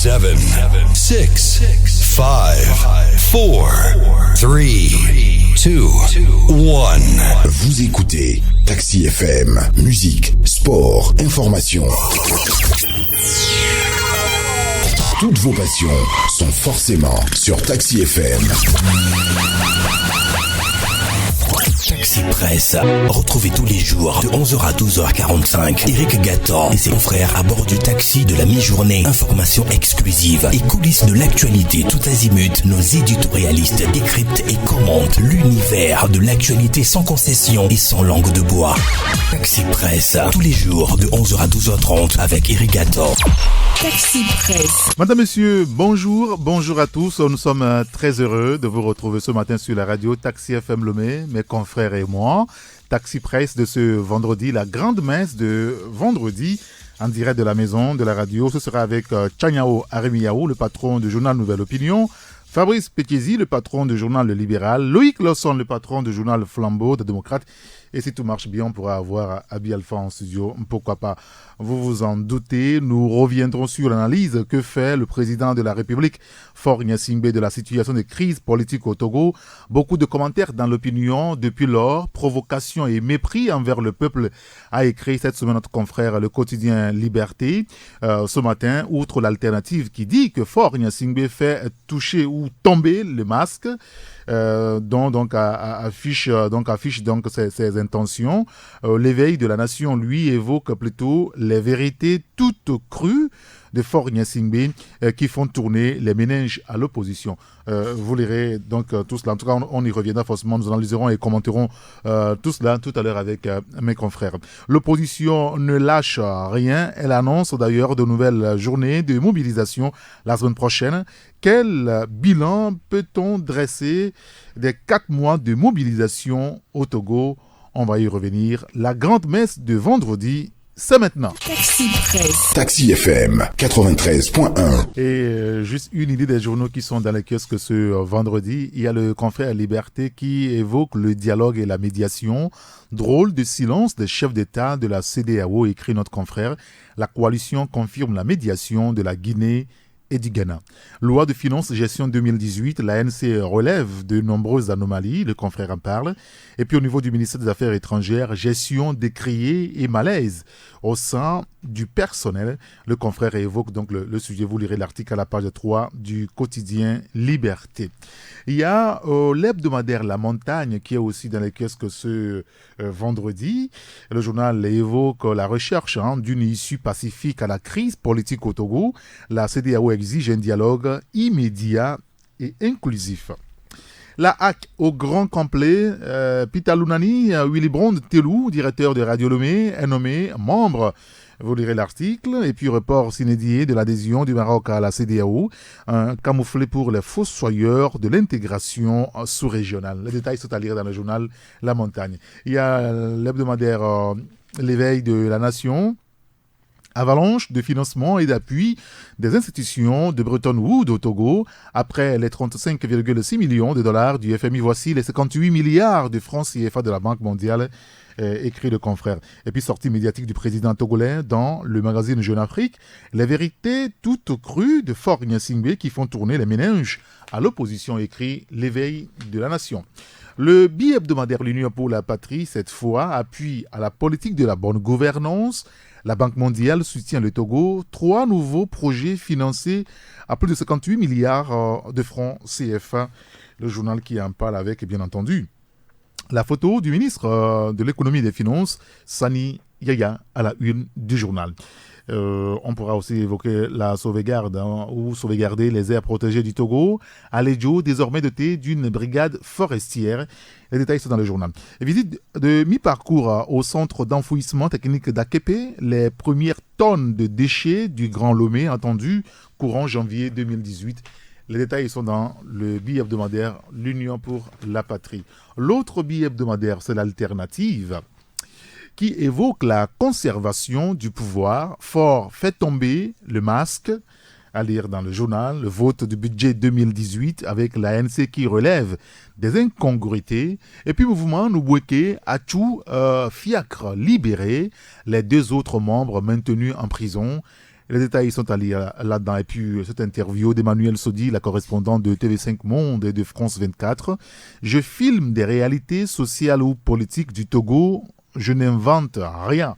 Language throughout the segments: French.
7, 6, 5, 4, 3, 2, 1. Vous écoutez Taxi FM, musique, sport, information. Toutes vos passions sont forcément sur Taxi FM. Taxi Presse. Retrouvez tous les jours de 11h à 12h45 Eric Gatan et ses confrères à bord du taxi de la mi-journée. Informations exclusives et coulisses de l'actualité tout azimut. Nos éditorialistes décryptent et commentent l'univers de l'actualité sans concession et sans langue de bois. Taxi Presse. Tous les jours de 11h à 12h30 avec Eric Gatan. Taxi Presse. Madame, Monsieur, bonjour à tous. Nous sommes très heureux de vous retrouver ce matin sur la radio Taxi FM Lomé, mes confrères et moi. Taxi Presse de ce vendredi, la grande messe de vendredi, en direct de la maison de la radio. Ce sera avec Chanyao Aremiao, le patron du journal Nouvelle Opinion, Fabrice Petiesi, le patron du journal Le Libéral, Loïc Lawson, le patron du journal Flambeau de Démocrate. Et si tout marche bien, on pourra avoir Abi Alpha en studio. Pourquoi pas? Vous vous en doutez, nous reviendrons sur l'analyse que fait le président de la République, Faure Gnassingbé, de la situation de crise politique au Togo. Beaucoup de commentaires dans l'opinion depuis lors. Provocation et mépris envers le peuple, a écrit cette semaine notre confrère le quotidien Liberté. Ce matin, outre l'alternative qui dit que Faure Gnassingbé fait toucher ou tomber le masque, dont affiche ses intentions. L'éveil de la nation, lui, évoque plutôt les vérités toutes crues de Faure Gnassingbé qui font tourner les méninges à l'opposition. Vous lirez donc tout cela. En tout cas, on y reviendra forcément. Nous analyserons et commenterons tout cela tout à l'heure avec mes confrères. L'opposition ne lâche rien. Elle annonce d'ailleurs de nouvelles journées de mobilisation la semaine prochaine. Quel bilan peut-on dresser des 4 mois de mobilisation au Togo? On va y revenir. La grande messe de vendredi, c'est maintenant. Taxi Presse. Taxi FM 93.1. Et juste une idée des journaux qui sont dans les kiosques ce vendredi. Il y a le confrère Liberté qui évoque le dialogue et la médiation. Drôle de silence des chefs d'État de la CEDEAO, écrit notre confrère. La coalition confirme la médiation de la Guinée et du Ghana. Loi de finances gestion 2018, l'ANC relève de nombreuses anomalies, le confrère en parle. Et puis au niveau du ministère des Affaires étrangères, gestion décriée et malaise au sein du personnel. Le confrère évoque donc le sujet, vous lirez l'article à la page 3 du quotidien Liberté. Il y a l'hebdomadaire La Montagne qui est aussi dans les kiosques ce vendredi. Le journal évoque la recherche d'une issue pacifique à la crise politique au Togo. La CEDEAO exige un dialogue immédiat et inclusif. La hack au grand complet, Pita Lunani, Willy Brond Telou, directeur de Radio Lomé, est nommé membre. Vous lirez l'article. Et puis, report s'inédié de l'adhésion du Maroc à la CEDEAO, camouflé pour les fossoyeurs de l'intégration sous-régionale. Les détails sont à lire dans le journal La Montagne. Il y a l'hebdomadaire L'éveil de la Nation. Avalanche de financement et d'appui des institutions de Bretton Woods au Togo. Après les 35,6 millions de dollars du FMI, voici les 58 milliards de francs CFA de la Banque mondiale, écrit le confrère. Et puis sortie médiatique du président togolais dans le magazine Jeune Afrique, les vérités toutes crues de Faure Gnassingbé qui font tourner les méninges à l'opposition, écrit l'éveil de la nation. Le bi-hebdomadaire L'Union pour la patrie, cette fois, appuie à la politique de la bonne gouvernance. La Banque mondiale soutient le Togo. 3 nouveaux projets financés à plus de 58 milliards de francs CFA. Le journal qui en parle avec, bien entendu, la photo du ministre de l'économie et des finances, Sani Yaya, à la une du journal. On pourra aussi évoquer la sauvegarde ou sauvegarder les aires protégées du Togo. Alédio, désormais doté d'une brigade forestière. Les détails sont dans le journal. Visite de mi-parcours au centre d'enfouissement technique d'Akepe. Les premières tonnes de déchets du Grand Lomé attendues courant janvier 2018. Les détails sont dans le billet hebdomadaire L'Union pour la patrie. L'autre billet hebdomadaire, c'est l'Alternative, qui évoque la conservation du pouvoir. Faure fait tomber le masque, à lire dans le journal, le vote du budget 2018 avec l'ANC qui relève des incongruités. Et puis mouvement Nouboueke, Achou, Fiacre libéré, les 2 autres membres maintenus en prison. Les détails sont à lire là-dedans. Et puis, cette interview d'Emmanuel Sodi, la correspondante de TV5 Monde et de France 24. Je filme des réalités sociales ou politiques du Togo. Je n'invente rien,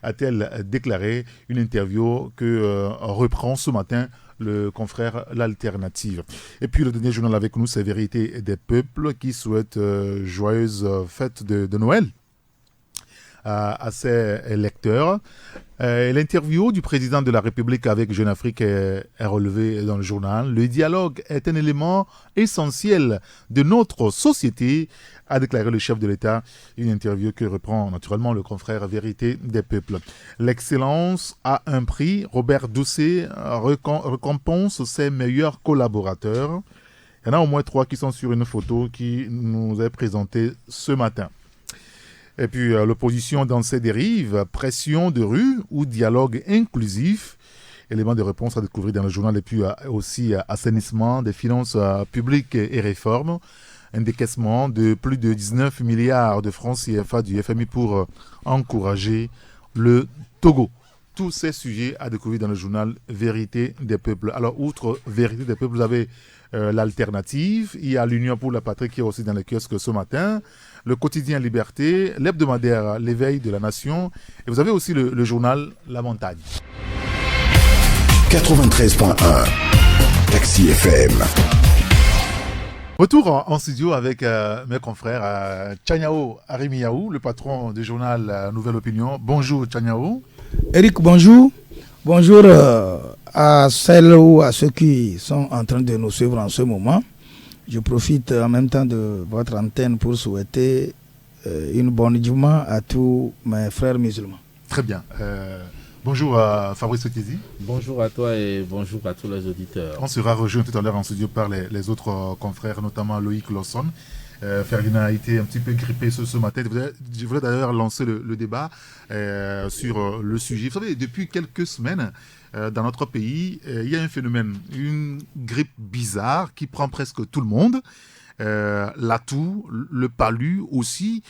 a-t-elle déclaré. Une interview que reprend ce matin le confrère L'Alternative. Et puis le dernier journal avec nous, c'est Vérité des Peuples qui souhaite joyeuse fête de Noël à ses lecteurs. L'interview du président de la République avec Jeune Afrique est relevée dans le journal. Le dialogue est un élément essentiel de notre société, a déclaré le chef de l'État. Une interview que reprend naturellement le confrère Vérité des Peuples. L'excellence a un prix. Robert Doucet récompense ses meilleurs collaborateurs. Il y en a au moins 3 qui sont sur une photo qui nous est présentée ce matin. Et puis l'opposition dans ses dérives, pression de rue ou dialogue inclusif. Élément de réponse à découvrir dans le journal. Et puis aussi assainissement des finances publiques et réformes. Un décaissement de plus de 19 milliards de francs CFA du FMI pour encourager le Togo. Tous ces sujets à découvrir dans le journal Vérité des Peuples. Alors, outre Vérité des Peuples, vous avez l'Alternative. Il y a l'Union pour la Patrie qui est aussi dans les kiosques ce matin. Le quotidien Liberté, l'hebdomadaire L'éveil de la Nation. Et vous avez aussi le journal La Montagne. 93.1 Taxi FM. Retour en studio avec mes confrères Tchanyao Arimiaou, le patron du journal Nouvelle Opinion. Bonjour Tchanyao. Eric, bonjour. Bonjour à celles ou à ceux qui sont en train de nous suivre en ce moment. Je profite en même temps de votre antenne pour souhaiter une bonne Juma à tous mes frères musulmans. Très bien. Bonjour à Fabrice Otizi. Bonjour à toi et bonjour à tous les auditeurs. On sera rejoint tout à l'heure en studio par les autres confrères, notamment Loïc Lawson. Ferdinand a été un petit peu grippé ce matin. Je voulais d'ailleurs lancer le débat sur le sujet. Vous savez, depuis quelques semaines, dans notre pays, il y a un phénomène, une grippe bizarre qui prend presque tout le monde. La toux, le palu aussi.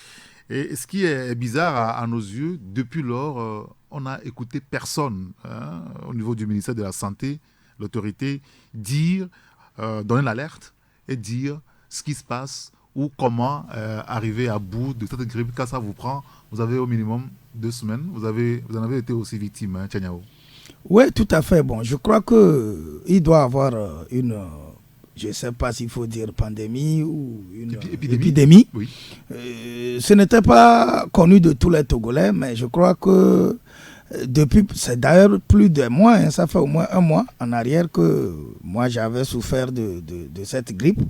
Et ce qui est bizarre à nos yeux, depuis lors, on n'a écouté personne au niveau du ministère de la Santé, l'autorité, dire, donner l'alerte et dire ce qui se passe ou comment arriver à bout de cette grippe. Quand ça vous prend, vous avez au minimum 2 semaines. Vous en avez été aussi victime, Tchanyao. Oui, tout à fait. Bon, je crois qu'il doit y avoir une... je ne sais pas s'il faut dire pandémie ou une épidémie. Oui. Ce n'était pas connu de tous les Togolais, mais je crois que depuis, c'est d'ailleurs plus d'un mois, ça fait au moins 1 mois en arrière que moi j'avais souffert de cette grippe.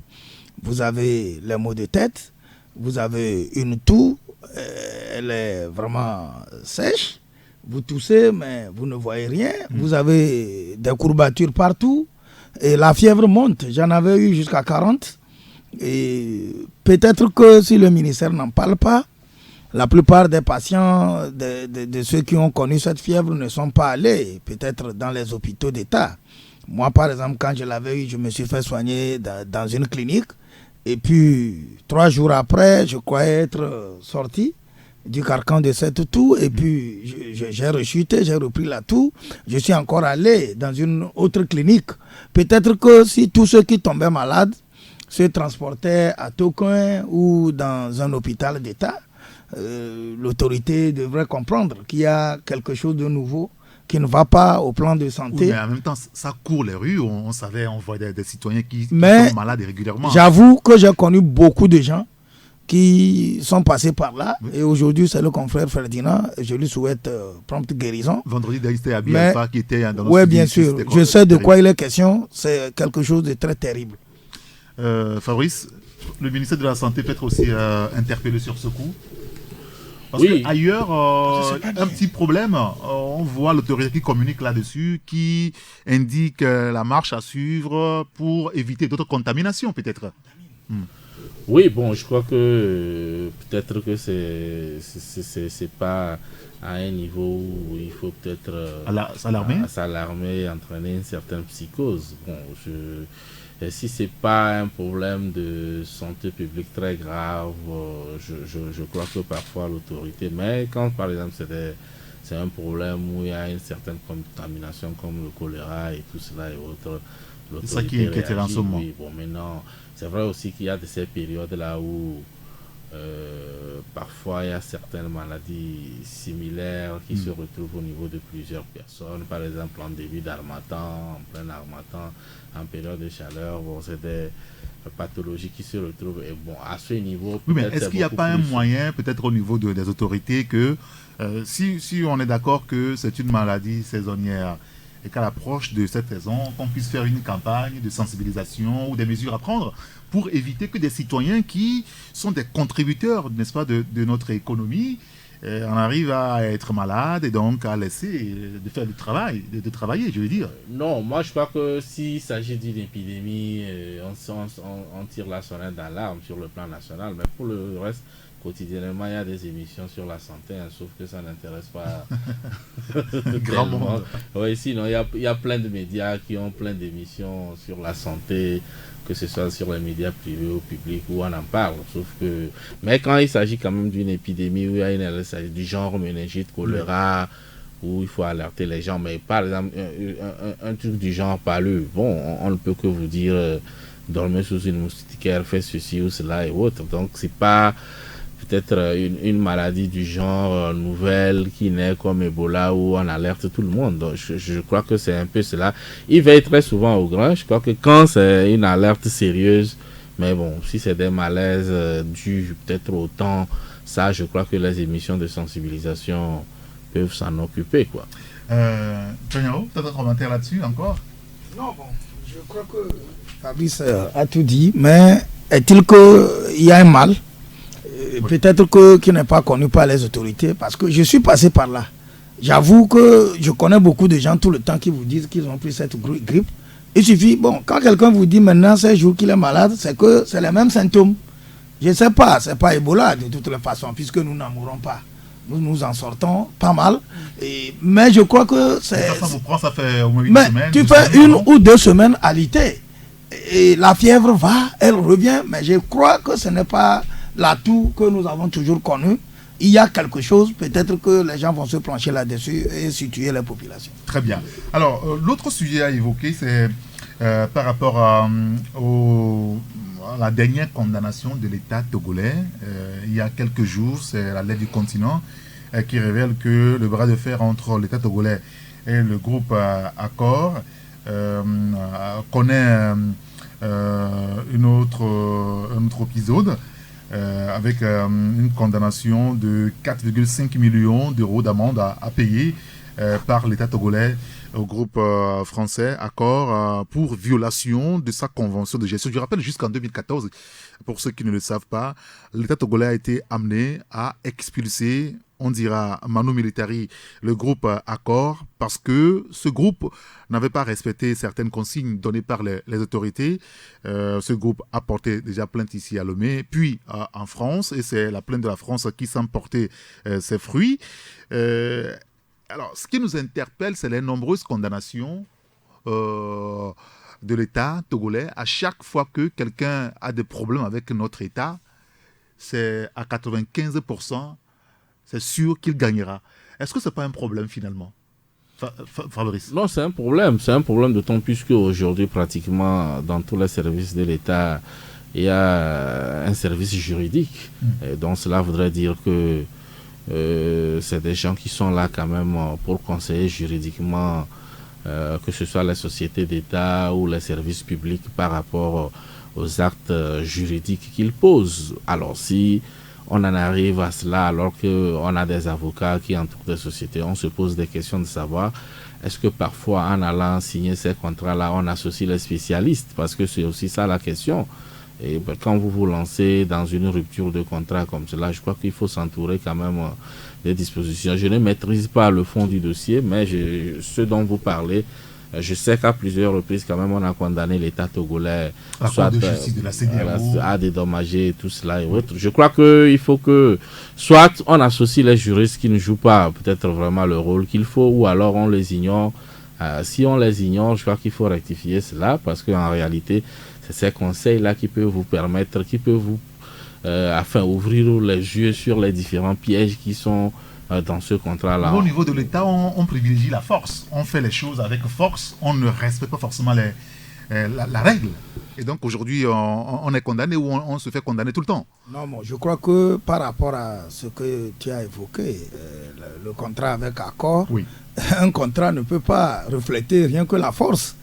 Vous avez les maux de tête, vous avez une toux, elle est vraiment sèche, vous toussez mais vous ne voyez rien, vous avez des courbatures partout. Et la fièvre monte, j'en avais eu jusqu'à 40. Et peut-être que si le ministère n'en parle pas, la plupart des patients, de ceux qui ont connu cette fièvre ne sont pas allés, peut-être dans les hôpitaux d'État. Moi, par exemple, quand je l'avais eu, je me suis fait soigner dans une clinique. Et puis, 3 jours après, je croyais être sorti du carcan de cette toux. Et puis, j'ai rechuté, j'ai repris la toux. Je suis encore allé dans une autre clinique. Peut-être que si tous ceux qui tombaient malades se transportaient à Tokoin ou dans un hôpital d'État, l'autorité devrait comprendre qu'il y a quelque chose de nouveau qui ne va pas au plan de santé. Oui, mais en même temps, ça court les rues. On voit des citoyens qui sont malades régulièrement. J'avoue que j'ai connu beaucoup de gens qui sont passés par là. Oui. Et aujourd'hui, c'est le confrère Ferdinand. Je lui souhaite prompte guérison. Vendredi, c'était à Bielfa qui était dans notre Oui, bien sûr. Je sais de quoi il est question. C'est quelque chose de très terrible. Fabrice, le ministère de la Santé peut être aussi interpellé sur ce coup. Parce oui. qu'ailleurs, un petit problème, on voit l'autorité qui communique là-dessus, qui indique la marche à suivre pour éviter d'autres contaminations, peut-être. Oui, bon, je crois que peut-être que c'est pas à un niveau où il faut peut-être s'alarmer, entraîner une certaine psychose. Bon, si c'est pas un problème de santé publique très grave, je crois que parfois l'autorité, mais quand par exemple c'est un problème où il y a une certaine contamination comme le choléra et tout cela et autres. C'est ça qui inquiète en ce moment. Oui, bon, maintenant, c'est vrai aussi qu'il y a de ces périodes-là où parfois il y a certaines maladies similaires qui se retrouvent au niveau de plusieurs personnes. Par exemple, en début d'harmattan, en plein harmattan, en période de chaleur, bon, c'est des pathologies qui se retrouvent. Et bon, à ce niveau, oui, mais est-ce qu'il n'y a pas un moyen, peut-être au niveau des autorités, que si on est d'accord que c'est une maladie saisonnière et qu'à l'approche de cette saison, qu'on puisse faire une campagne de sensibilisation ou des mesures à prendre pour éviter que des citoyens qui sont des contributeurs, n'est-ce pas, de notre économie, on arrive à être malade et donc à laisser de faire du travail, de travailler, je veux dire. Non, moi je crois que s'il s'agit d'une épidémie, on tire la sonnette d'alarme sur le plan national, mais pour le reste, quotidiennement, il y a des émissions sur la santé, hein, sauf que ça n'intéresse pas grand monde. Oui, sinon, il y a plein de médias qui ont plein d'émissions sur la santé, que ce soit sur les médias privés ou publics, où on en parle. Sauf que... Mais quand il s'agit quand même d'une épidémie, où il y a du genre méningite, choléra, où il faut alerter les gens, mais par exemple, un truc du genre palud, bon, on ne peut que vous dire, dormez sous une moustiquaire, faites ceci ou cela et autre. Donc, c'est pas... peut-être une maladie du genre nouvelle qui naît comme Ebola où on alerte tout le monde. Donc, je crois que c'est un peu cela. Il veille très souvent au grand. Je crois que quand c'est une alerte sérieuse, mais bon, si c'est des malaises dus peut-être au temps, ça, je crois que les émissions de sensibilisation peuvent s'en occuper, quoi. Tonyao, tu as un commentaire là-dessus encore? Non, bon, je crois que Fabrice a tout dit, mais est-il qu'il y a un mal? Peut-être qui n'est pas connu par les autorités, parce que je suis passé par là. J'avoue que je connais beaucoup de gens tout le temps qui vous disent qu'ils ont pris cette grippe. Il suffit, bon, quand quelqu'un vous dit maintenant ces jours qu'il est malade, c'est que c'est les mêmes symptômes. Je ne sais pas, c'est pas Ebola de toutes les façons, puisque nous n'en mourrons pas. Nous en sortons pas mal. Mais je crois que c'est... Ça vous prend, ça fait au moins une semaine. Tu fais une ou 2 semaines à l'été. Et la fièvre va, elle revient, mais je crois que ce n'est pas l'atout que nous avons toujours connu. Il y a quelque chose, peut-être que les gens vont se plancher là-dessus et situer les populations. Très bien. Alors, l'autre sujet à évoquer, c'est par rapport à la dernière condamnation de l'État togolais. Il y a quelques jours, c'est la lettre du continent qui révèle que le bras de fer entre l'État togolais et le groupe Accor connaît un autre épisode. Avec une condamnation de 4,5 millions d'euros d'amende à payer par l'État togolais au groupe français Accor pour violation de sa convention de gestion. Je rappelle, jusqu'en 2014, pour ceux qui ne le savent pas, l'État togolais a été amené à expulser, on dira Manu Militari, le groupe Accor, parce que ce groupe n'avait pas respecté certaines consignes données par les autorités. Ce groupe a porté déjà plainte ici à Lomé, puis en France, et c'est la plainte de la France qui semble porter ses fruits. Alors, ce qui nous interpelle, c'est les nombreuses condamnations de l'État togolais. À chaque fois que quelqu'un a des problèmes avec notre État, c'est à 95%, c'est sûr qu'il gagnera. Est-ce que ce n'est pas un problème finalement, Fabrice? Non, c'est un problème. C'est un problème d'autant plus qu'aujourd'hui, pratiquement dans tous les services de l'État, il y a un service juridique. Et donc cela voudrait dire que c'est des gens qui sont là quand même pour conseiller juridiquement, que ce soit les sociétés d'État ou les services publics par rapport aux actes juridiques qu'ils posent. Alors si on en arrive à cela alors qu'on a des avocats qui entourent des sociétés, on se pose des questions de savoir est-ce que parfois en allant signer ces contrats-là, on associe les spécialistes, parce que c'est aussi ça la question. Et ben, quand vous vous lancez dans une rupture de contrat comme cela, je crois qu'il faut s'entourer quand même des dispositions. Je ne maîtrise pas le fond du dossier, mais ce dont vous parlez, je sais qu'à plusieurs reprises quand même on a condamné l'État togolais soit de justice de la CEDEAO à dédommager tout cela et autres. Je crois qu'il faut que soit on associe les juristes qui ne jouent pas peut-être vraiment le rôle qu'il faut, ou alors on les ignore. Si on les ignore, je crois qu'il faut rectifier cela, parce qu'en réalité c'est ces conseils-là qui peuvent vous permettre, qui peuvent vous ouvrir les yeux sur les différents pièges qui sont dans ce contrat-là. Au niveau de l'État, on privilégie la force. On fait les choses avec force. On ne respecte pas forcément la règle. Et donc aujourd'hui, on est condamné ou on se fait condamner tout le temps. Non, bon, je crois que par rapport à ce que tu as évoqué, le contrat avec accord, oui. Un contrat ne peut pas refléter rien que la force.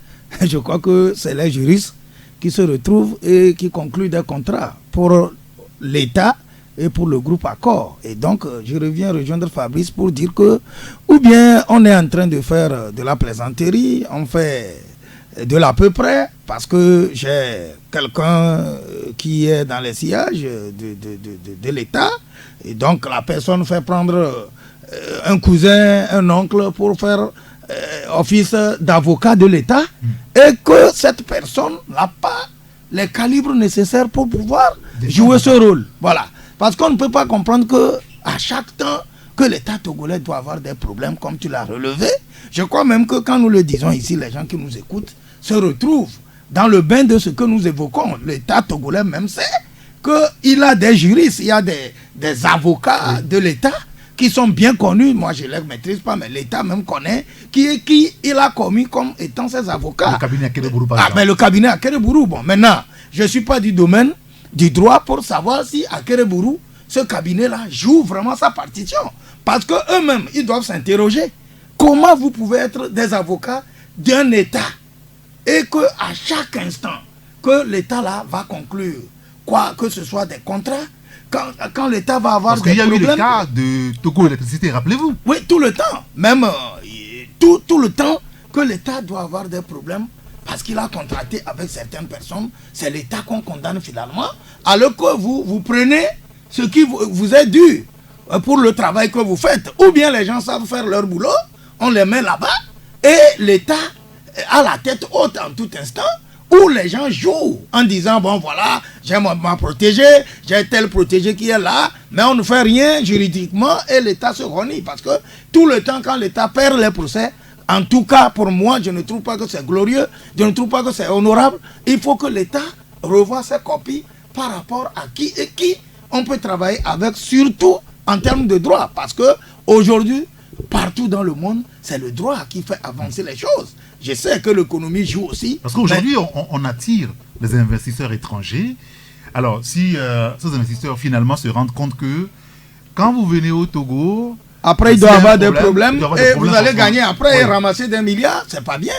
Je crois que c'est les juristes qui se retrouvent et qui concluent des contrats pour l'État et pour le groupe Accord. Et donc, je reviens rejoindre Fabrice pour dire que, ou bien on est en train de faire de la plaisanterie, on fait de l'à peu près, parce que j'ai quelqu'un qui est dans les sillages de l'État, et donc la personne fait prendre un cousin, un oncle pour faire office d'avocat de l'État, et que cette personne n'a pas les calibres nécessaires pour pouvoir jouer ce rôle. Voilà. Parce qu'on ne peut pas comprendre que à chaque temps que l'État togolais doit avoir des problèmes, comme tu l'as relevé. Je crois même que quand nous le disons ici, les gens qui nous écoutent se retrouvent dans le bain de ce que nous évoquons. L'État togolais même sait qu'il a des juristes, il y a des avocats de l'État qui sont bien connus. Moi, je ne les maîtrise pas, mais l'État même connaît qui il a commis comme étant ses avocats. Le cabinet Akereburou, par exemple. Mais le cabinet Akereburou, bon, maintenant, je ne suis pas du domaine du droit pour savoir si Akereburou, ce cabinet-là, joue vraiment sa partition. Parce qu'eux-mêmes, ils doivent s'interroger. Comment vous pouvez être des avocats d'un État et qu'à chaque instant que l'État-là va conclure, quoi que ce soit des contrats, quand l'État va avoir des problèmes... Parce qu'il y a eu le cas de Togo Électricité, rappelez-vous. Oui, tout le temps. Même tout le temps que l'État doit avoir des problèmes parce qu'il a contracté avec certaines personnes, c'est l'État qu'on condamne finalement, alors que vous prenez ce qui vous est dû pour le travail que vous faites. Ou bien les gens savent faire leur boulot, on les met là-bas, et l'État a la tête haute en tout instant, où les gens jouent en disant, bon voilà, j'ai ma protégé, j'ai tel protégé qui est là, mais on ne fait rien juridiquement et l'État se renie. Parce que tout le temps, quand l'État perd les procès, en tout cas pour moi, je ne trouve pas que c'est glorieux, je ne trouve pas que c'est honorable. Il faut que l'État revoie ses copies par rapport à qui et qui on peut travailler avec, surtout en termes de droit. Parce que aujourd'hui, partout dans le monde, c'est le droit qui fait avancer les choses. Je sais que l'économie joue aussi. Parce qu'aujourd'hui, on attire les investisseurs étrangers. Alors, si ces investisseurs finalement se rendent compte que quand vous venez au Togo... Après, il doit y avoir des problèmes et vous allez gagner après et ramasser des milliards, c'est pas bien.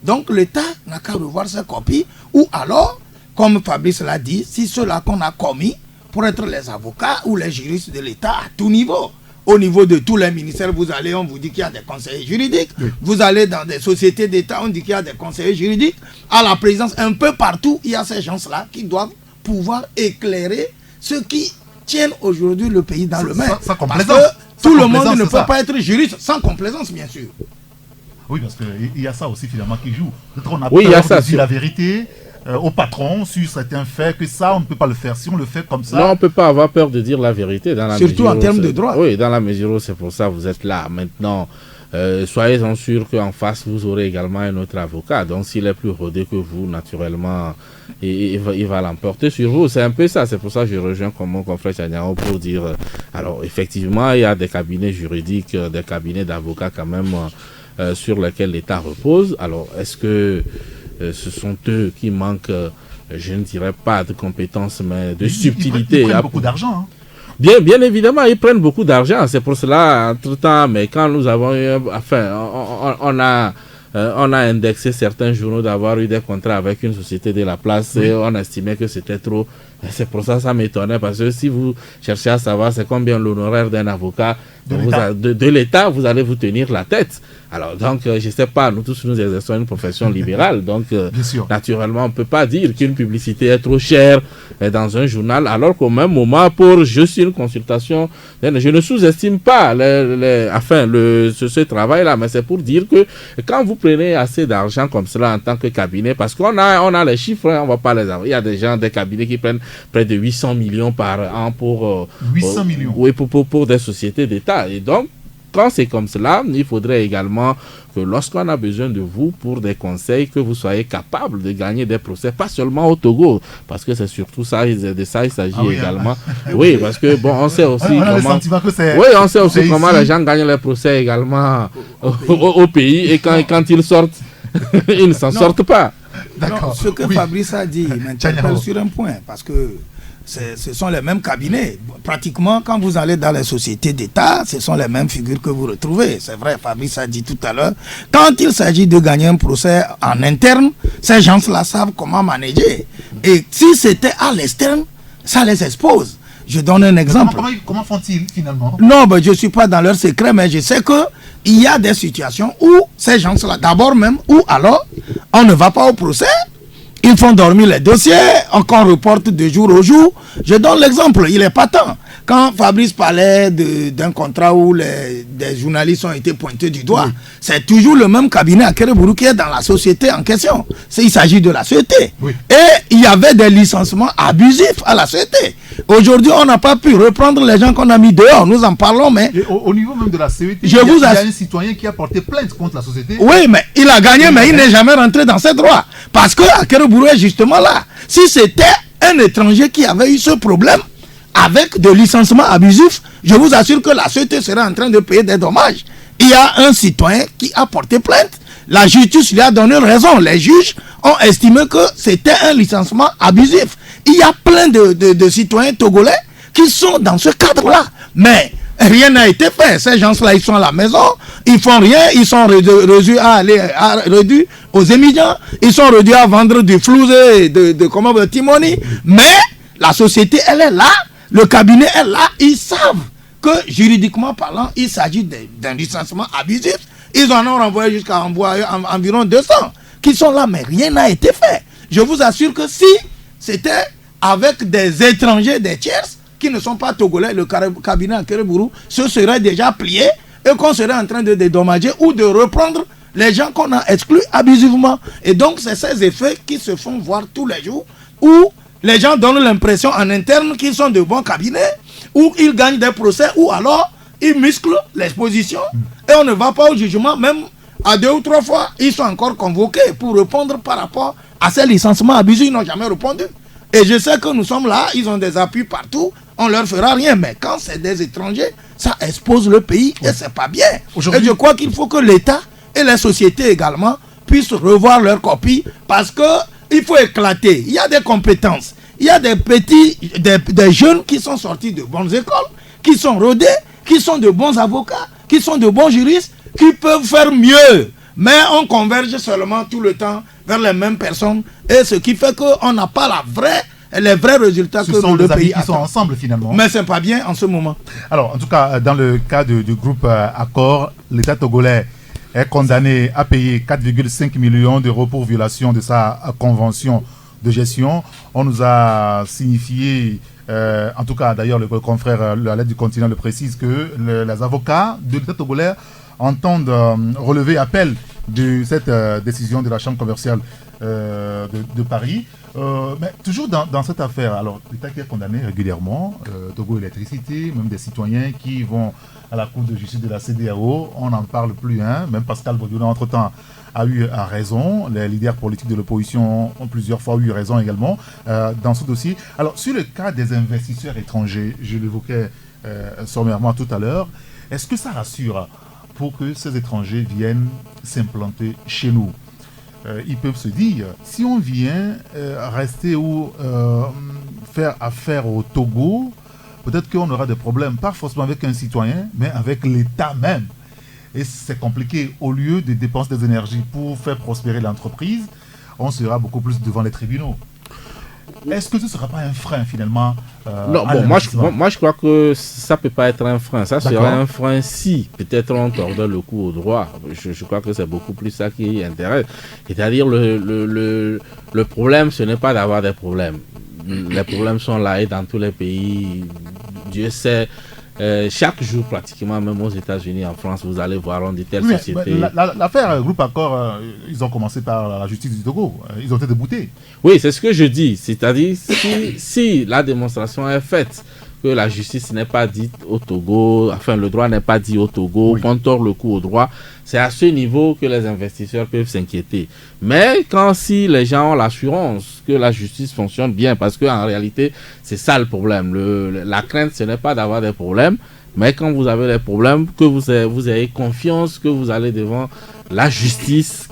Donc, l'État n'a qu'à revoir ses copies. Ou alors, comme Fabrice l'a dit, si ceux-là qu'on a commis pour être les avocats ou les juristes de l'État à tout niveau. Au niveau de tous les ministères, vous allez, on vous dit qu'il y a des conseillers juridiques. Oui. Vous allez dans des sociétés d'État, on dit qu'il y a des conseillers juridiques. À la présidence, un peu partout, il y a ces gens-là qui doivent pouvoir éclairer ceux qui tiennent aujourd'hui le pays dans le main. Parce que tout le monde ne peut pas être juriste sans complaisance, bien sûr. Oui, parce qu'il y a ça aussi finalement qui joue. Peut-être on a peur de dire la vérité au patron sur certains faits, que ça, on ne peut pas le faire. Si on le fait comme ça... Non, on ne peut pas avoir peur de dire la vérité. Dans la surtout en termes de droit. Oui, dans la mesure où c'est pour ça que vous êtes là. Maintenant, soyez-en sûrs qu'en face, vous aurez également un autre avocat. Donc, s'il est plus rodé que vous, naturellement, il va l'emporter sur vous. C'est un peu ça. C'est pour ça que je rejoins comme mon confrère Chaniao pour dire... alors, effectivement, il y a des cabinets juridiques, des cabinets d'avocats quand même sur lesquels l'État repose. Alors, est-ce que... ce sont eux qui manquent, je ne dirais pas de compétences, mais de subtilité. Ils prennent beaucoup d'argent. Hein. Bien évidemment, ils prennent beaucoup d'argent. C'est pour cela, entre-temps, mais quand nous avons eu... Enfin, on a indexé certains journaux d'avoir eu des contrats avec une société de la place et on estimait que c'était trop. C'est pour ça que ça m'étonnait, parce que si vous cherchez à savoir c'est combien l'honoraire d'un avocat de l'État, vous allez vous tenir la tête. Alors donc, je ne sais pas, nous tous nous exerçons une profession libérale, donc naturellement on ne peut pas dire qu'une publicité est trop chère dans un journal, alors qu'au même moment, pour juste une consultation, je ne sous-estime pas ce travail-là, mais c'est pour dire que quand vous prenez assez d'argent comme cela en tant que cabinet, parce qu'on a les chiffres, on ne va pas les avoir. Il y a des gens, des cabinets qui prennent près de 800 millions par an pour... 800 millions. Oui, pour des sociétés d'État. Et donc, quand c'est comme cela, il faudrait également que lorsqu'on a besoin de vous pour des conseils, que vous soyez capable de gagner des procès, pas seulement au Togo, parce que c'est surtout ça, de ça il s'agit également. Oui, parce que bon, on sait aussi comment les gens gagnent les procès également au pays, et quand ils sortent, ils ne s'en sortent pas. Non, ce que Fabrice a dit m'interpelle sur un point, parce que ce sont les mêmes cabinets. Pratiquement, quand vous allez dans les sociétés d'État, ce sont les mêmes figures que vous retrouvez. C'est vrai, Fabrice a dit tout à l'heure. Quand il s'agit de gagner un procès en interne, ces gens-là savent comment manager. Et si c'était à l'externe, ça les expose. Je donne un exemple. Comment font-ils finalement? Non, je ne suis pas dans leur secret, mais je sais qu'il y a des situations où ces gens-là, d'abord même, où alors on ne va pas au procès. Ils font dormir les dossiers, qu'on reporte de jour au jour. Je donne l'exemple, il est patent. Quand Fabrice parlait d'un contrat où des journalistes ont été pointés du doigt, c'est toujours le même cabinet à Kérébourou qui est dans la société en question. Il s'agit de la société. Et il y avait des licenciements abusifs à la société. Aujourd'hui, on n'a pas pu reprendre les gens qu'on a mis dehors. Nous en parlons, mais... Au niveau même de la CET, il y a un citoyen qui a porté plainte contre la société. Oui, mais il a gagné, mais il n'est jamais rentré dans ses droits. Parce que Kérébourou est justement là. Si c'était un étranger qui avait eu ce problème, avec de licenciements abusifs, je vous assure que la société serait en train de payer des dommages. Il y a un citoyen qui a porté plainte. La justice lui a donné raison. Les juges ont estimé que c'était un licenciement abusif. Il y a plein de citoyens togolais qui sont dans ce cadre-là. Mais rien n'a été fait. Ces gens-là, ils sont à la maison, ils font rien, ils sont réduits à aller aux émigrants, ils sont réduits à vendre du flouze et de timoni. Mais la société, elle est là. Le cabinet est là, ils savent que juridiquement parlant, il s'agit d'un licenciement abusif. Ils en ont renvoyé jusqu'à environ 200 qui sont là, mais rien n'a été fait. Je vous assure que si c'était avec des étrangers, des tierces, qui ne sont pas togolais, le cabinet à Kérébourou se serait déjà plié et qu'on serait en train de dédommager ou de reprendre les gens qu'on a exclus abusivement. Et donc, c'est ces effets qui se font voir tous les jours où les gens donnent l'impression en interne qu'ils sont de bons cabinets, où ils gagnent des procès, ou alors ils musclent l'exposition et on ne va pas au jugement. Même à 2 ou 3 fois, ils sont encore convoqués pour répondre par rapport à ces licenciements abusifs. Ils n'ont jamais répondu. Et je sais que nous sommes là, ils ont des appuis partout, on ne leur fera rien. Mais quand c'est des étrangers, ça expose le pays et c'est pas bien. Et je crois qu'il faut que l'État et les sociétés également puissent revoir leur copie, parce que il faut éclater. Il y a des compétences. Il y a des jeunes qui sont sortis de bonnes écoles, qui sont rodés, qui sont de bons avocats, qui sont de bons juristes, qui peuvent faire mieux. Mais on converge seulement tout le temps vers les mêmes personnes. Et ce qui fait qu'on n'a pas les vrais résultats que le pays attend. Qui sont ensemble finalement. Mais ce n'est pas bien en ce moment. Alors, en tout cas, dans le cas du groupe Accor, l'État togolais est condamné à payer 4,5 millions d'euros pour violation de sa convention de gestion. On nous a signifié, en tout cas d'ailleurs le confrère La Lettre du Continent le précise, que les avocats de l'État togolais entendent relever appel de cette décision de la Chambre commerciale de Paris. Mais toujours dans cette affaire, alors l'État qui est condamné régulièrement, Togo Électricité, même des citoyens qui vont à la Cour de justice de la CEDEAO, on n'en parle plus, même Pascal Bodiola entre-temps a eu raison, les leaders politiques de l'opposition ont plusieurs fois eu raison également dans ce dossier. Alors sur le cas des investisseurs étrangers, je l'évoquais sommairement tout à l'heure, est-ce que ça rassure pour que ces étrangers viennent s'implanter chez nous? Ils peuvent se dire, si on vient rester ou faire affaire au Togo, peut-être qu'on aura des problèmes, pas forcément avec un citoyen, mais avec l'État même. Et c'est compliqué. Au lieu de dépenser des énergies pour faire prospérer l'entreprise, on sera beaucoup plus devant les tribunaux. Est-ce que ce ne sera pas un frein finalement Non, moi je crois que ça ne peut pas être un frein. Ça sera un frein si peut-être on tordait le cou au droit. Je crois que c'est beaucoup plus ça qui intéresse. C'est-à-dire le problème, ce n'est pas d'avoir des problèmes. Les problèmes sont là et dans tous les pays. Dieu sait. Chaque jour pratiquement, même aux États-Unis, en France, vous allez voir on dit telle société. L'affaire Groupe Accor, ils ont commencé par la justice du Togo. Ils ont été déboutés. Oui, c'est ce que je dis. C'est-à-dire si la démonstration est faite que la justice n'est pas dite au Togo, enfin le droit n'est pas dit au Togo, qu'on tord le cou au droit. C'est à ce niveau que les investisseurs peuvent s'inquiéter. Mais si les gens ont l'assurance que la justice fonctionne bien, parce qu'en réalité, c'est ça le problème. La crainte, ce n'est pas d'avoir des problèmes, mais quand vous avez des problèmes, que vous ayez confiance que vous allez devant la justice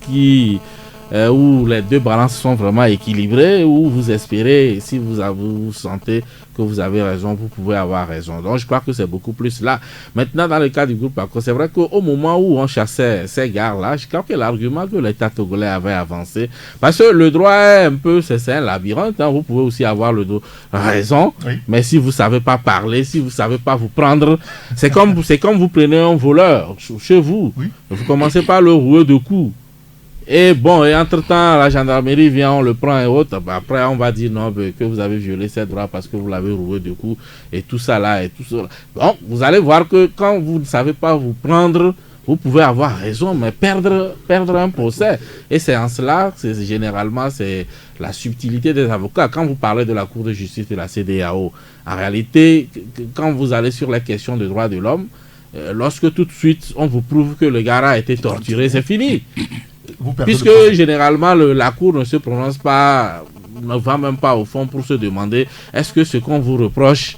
où les deux balances sont vraiment équilibrées, où vous espérez, si vous sentez que vous avez raison, vous pouvez avoir raison. Donc je crois que c'est beaucoup plus là. Maintenant, dans le cas du groupe ACO, c'est vrai qu'au moment où on chassait ces gars-là, je crois que l'argument que l'État togolais avait avancé, parce que le droit est un peu, c'est un labyrinthe, hein, vous pouvez aussi avoir raison, mais si vous ne savez pas parler, si vous ne savez pas vous prendre, c'est comme vous prenez un voleur chez vous, vous commencez par le rouer de coups. Et entre-temps, la gendarmerie vient, on le prend et autres. Après, on va dire non, que vous avez violé ses droits parce que vous l'avez roué de coups et tout ça là et tout ça. Bon, vous allez voir que quand vous ne savez pas vous prendre, vous pouvez avoir raison, mais perdre un procès. Et c'est en cela, généralement, c'est la subtilité des avocats. Quand vous parlez de la Cour de justice de la CEDEAO, en réalité, quand vous allez sur les questions de droits de l'homme, lorsque tout de suite on vous prouve que le gars a été torturé, c'est fini. Puisque généralement la Cour ne se prononce pas, ne va même pas au fond pour se demander est-ce que ce qu'on vous reproche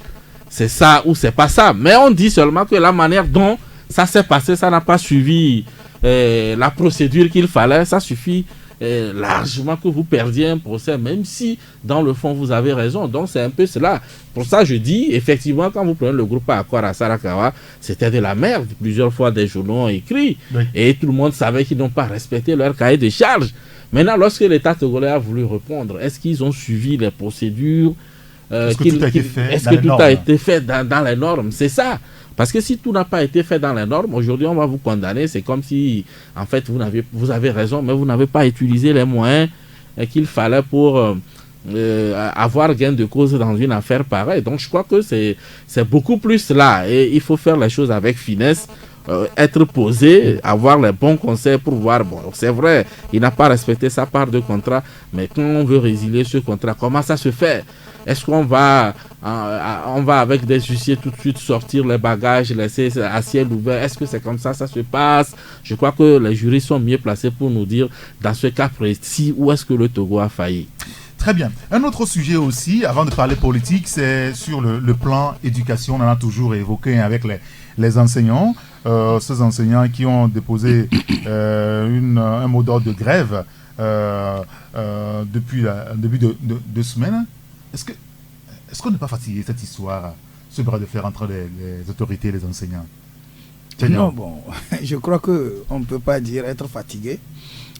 c'est ça ou c'est pas ça. Mais on dit seulement que la manière dont ça s'est passé, ça n'a pas suivi la procédure qu'il fallait. Ça suffit largement que vous perdiez un procès, même si dans le fond vous avez raison. Donc c'est un peu cela. Pour ça je dis, effectivement, quand vous prenez le groupe Accor à Sarakawa, c'était de la merde. Plusieurs fois des journaux ont écrit et tout le monde savait qu'ils n'ont pas respecté leur cahier de charges. Maintenant, lorsque l'État togolais a voulu répondre, est-ce qu'ils ont suivi les procédures? Est-ce que tout a été fait dans les normes? C'est ça. Parce que si tout n'a pas été fait dans les normes, aujourd'hui on va vous condamner. C'est comme si, en fait, vous avez raison, mais vous n'avez pas utilisé les moyens qu'il fallait pour avoir gain de cause dans une affaire pareille. Donc je crois que c'est beaucoup plus là. Et il faut faire les choses avec finesse, être posé, avoir les bons conseils pour voir, c'est vrai, il n'a pas respecté sa part de contrat, mais quand on veut résilier ce contrat, comment ça se fait? Est-ce qu'on va avec des huissiers tout de suite sortir les bagages, laisser à ciel ouvert? Est-ce que c'est comme ça se passe? Je crois que les jurys sont mieux placés pour nous dire, dans ce cas précis, où est-ce que le Togo a failli. Très bien. Un autre sujet aussi, avant de parler politique, c'est sur le plan éducation. On en a toujours évoqué avec les enseignants. Ces enseignants qui ont déposé un mot d'ordre de grève depuis le début de 2 semaines. Est-ce qu'on n'est pas fatigué cette histoire, ce bras de fer entre les autorités et les enseignants? Non, je crois qu'on ne peut pas dire être fatigué.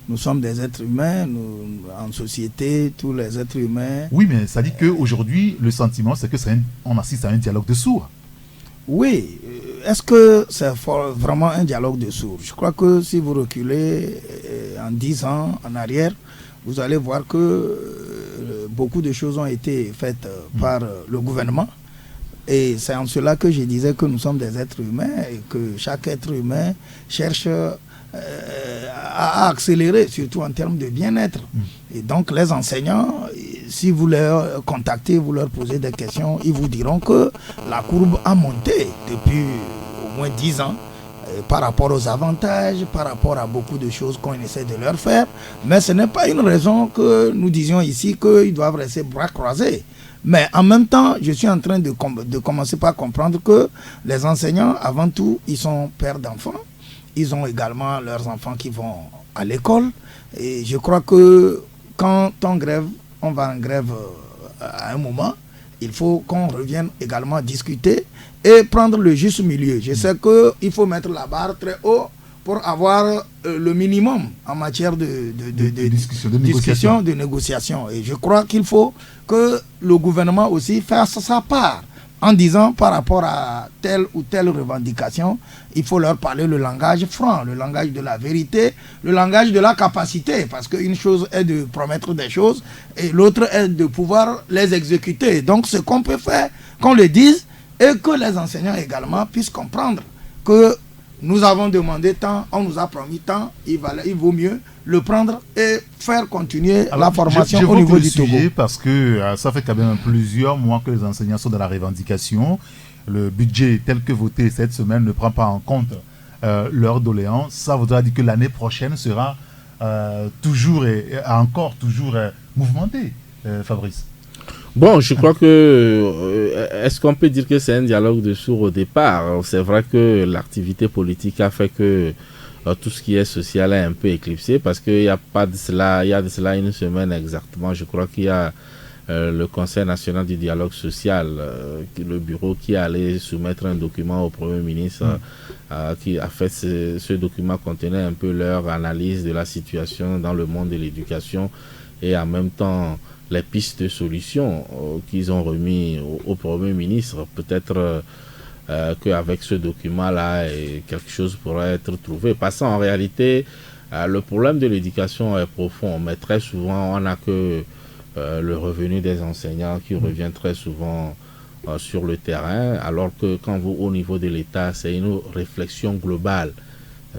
Nous sommes des êtres humains, en société, tous les êtres humains. Oui, mais ça dit qu'aujourd'hui, le sentiment, c'est qu'on assiste à un dialogue de sourds. Oui, est-ce que c'est vraiment un dialogue de sourds? Je crois que si vous reculez en 10 ans en arrière, vous allez voir que beaucoup de choses ont été faites par le gouvernement. Et c'est en cela que je disais que nous sommes des êtres humains et que chaque être humain cherche à accélérer, surtout en termes de bien-être. Et donc les enseignants, si vous les contactez, vous leur posez des questions, ils vous diront que la courbe a monté depuis au moins 10 ans. Par rapport aux avantages, par rapport à beaucoup de choses qu'on essaie de leur faire. Mais ce n'est pas une raison que nous disions ici qu'ils doivent rester bras croisés. Mais en même temps, je suis en train de commencer par comprendre que les enseignants, avant tout, ils sont pères d'enfants. Ils ont également leurs enfants qui vont à l'école. Et je crois que quand on va en grève à un moment, il faut qu'on revienne également discuter et prendre le juste milieu. Je sais qu'il faut mettre la barre très haut pour avoir le minimum en matière de discussion, de négociation. Et je crois qu'il faut que le gouvernement aussi fasse sa part en disant par rapport à telle ou telle revendication, il faut leur parler le langage franc, le langage de la vérité, le langage de la capacité, parce qu'une chose est de promettre des choses et l'autre est de pouvoir les exécuter. Donc ce qu'on peut faire, qu'on le dise, et que les enseignants également puissent comprendre que nous avons demandé tant, on nous a promis tant, il vaut mieux le prendre et faire continuer la formation au niveau du Togo. Parce que ça fait quand même plusieurs mois que les enseignants sont dans la revendication. Le budget tel que voté cette semaine ne prend pas en compte leurs doléances. Ça voudra dire que l'année prochaine sera toujours mouvementée, Fabrice. Bon, je crois que, est-ce qu'on peut dire que c'est un dialogue de sourds au départ? C'est vrai que l'activité politique a fait que tout ce qui est social est un peu éclipsé, parce qu'il y a de cela une semaine exactement, je crois qu'il y a le Conseil national du dialogue social, le bureau qui allait soumettre un document au Premier ministre, qui a fait ce document contenait un peu leur analyse de la situation dans le monde de l'éducation et en même temps les pistes de solutions qu'ils ont remis au Premier ministre. Peut-être qu'avec ce document-là, quelque chose pourrait être trouvé. Parce qu'en réalité, le problème de l'éducation est profond, mais très souvent, on n'a que le revenu des enseignants qui revient très souvent sur le terrain, alors que quand vous, au niveau de l'État, c'est une réflexion globale.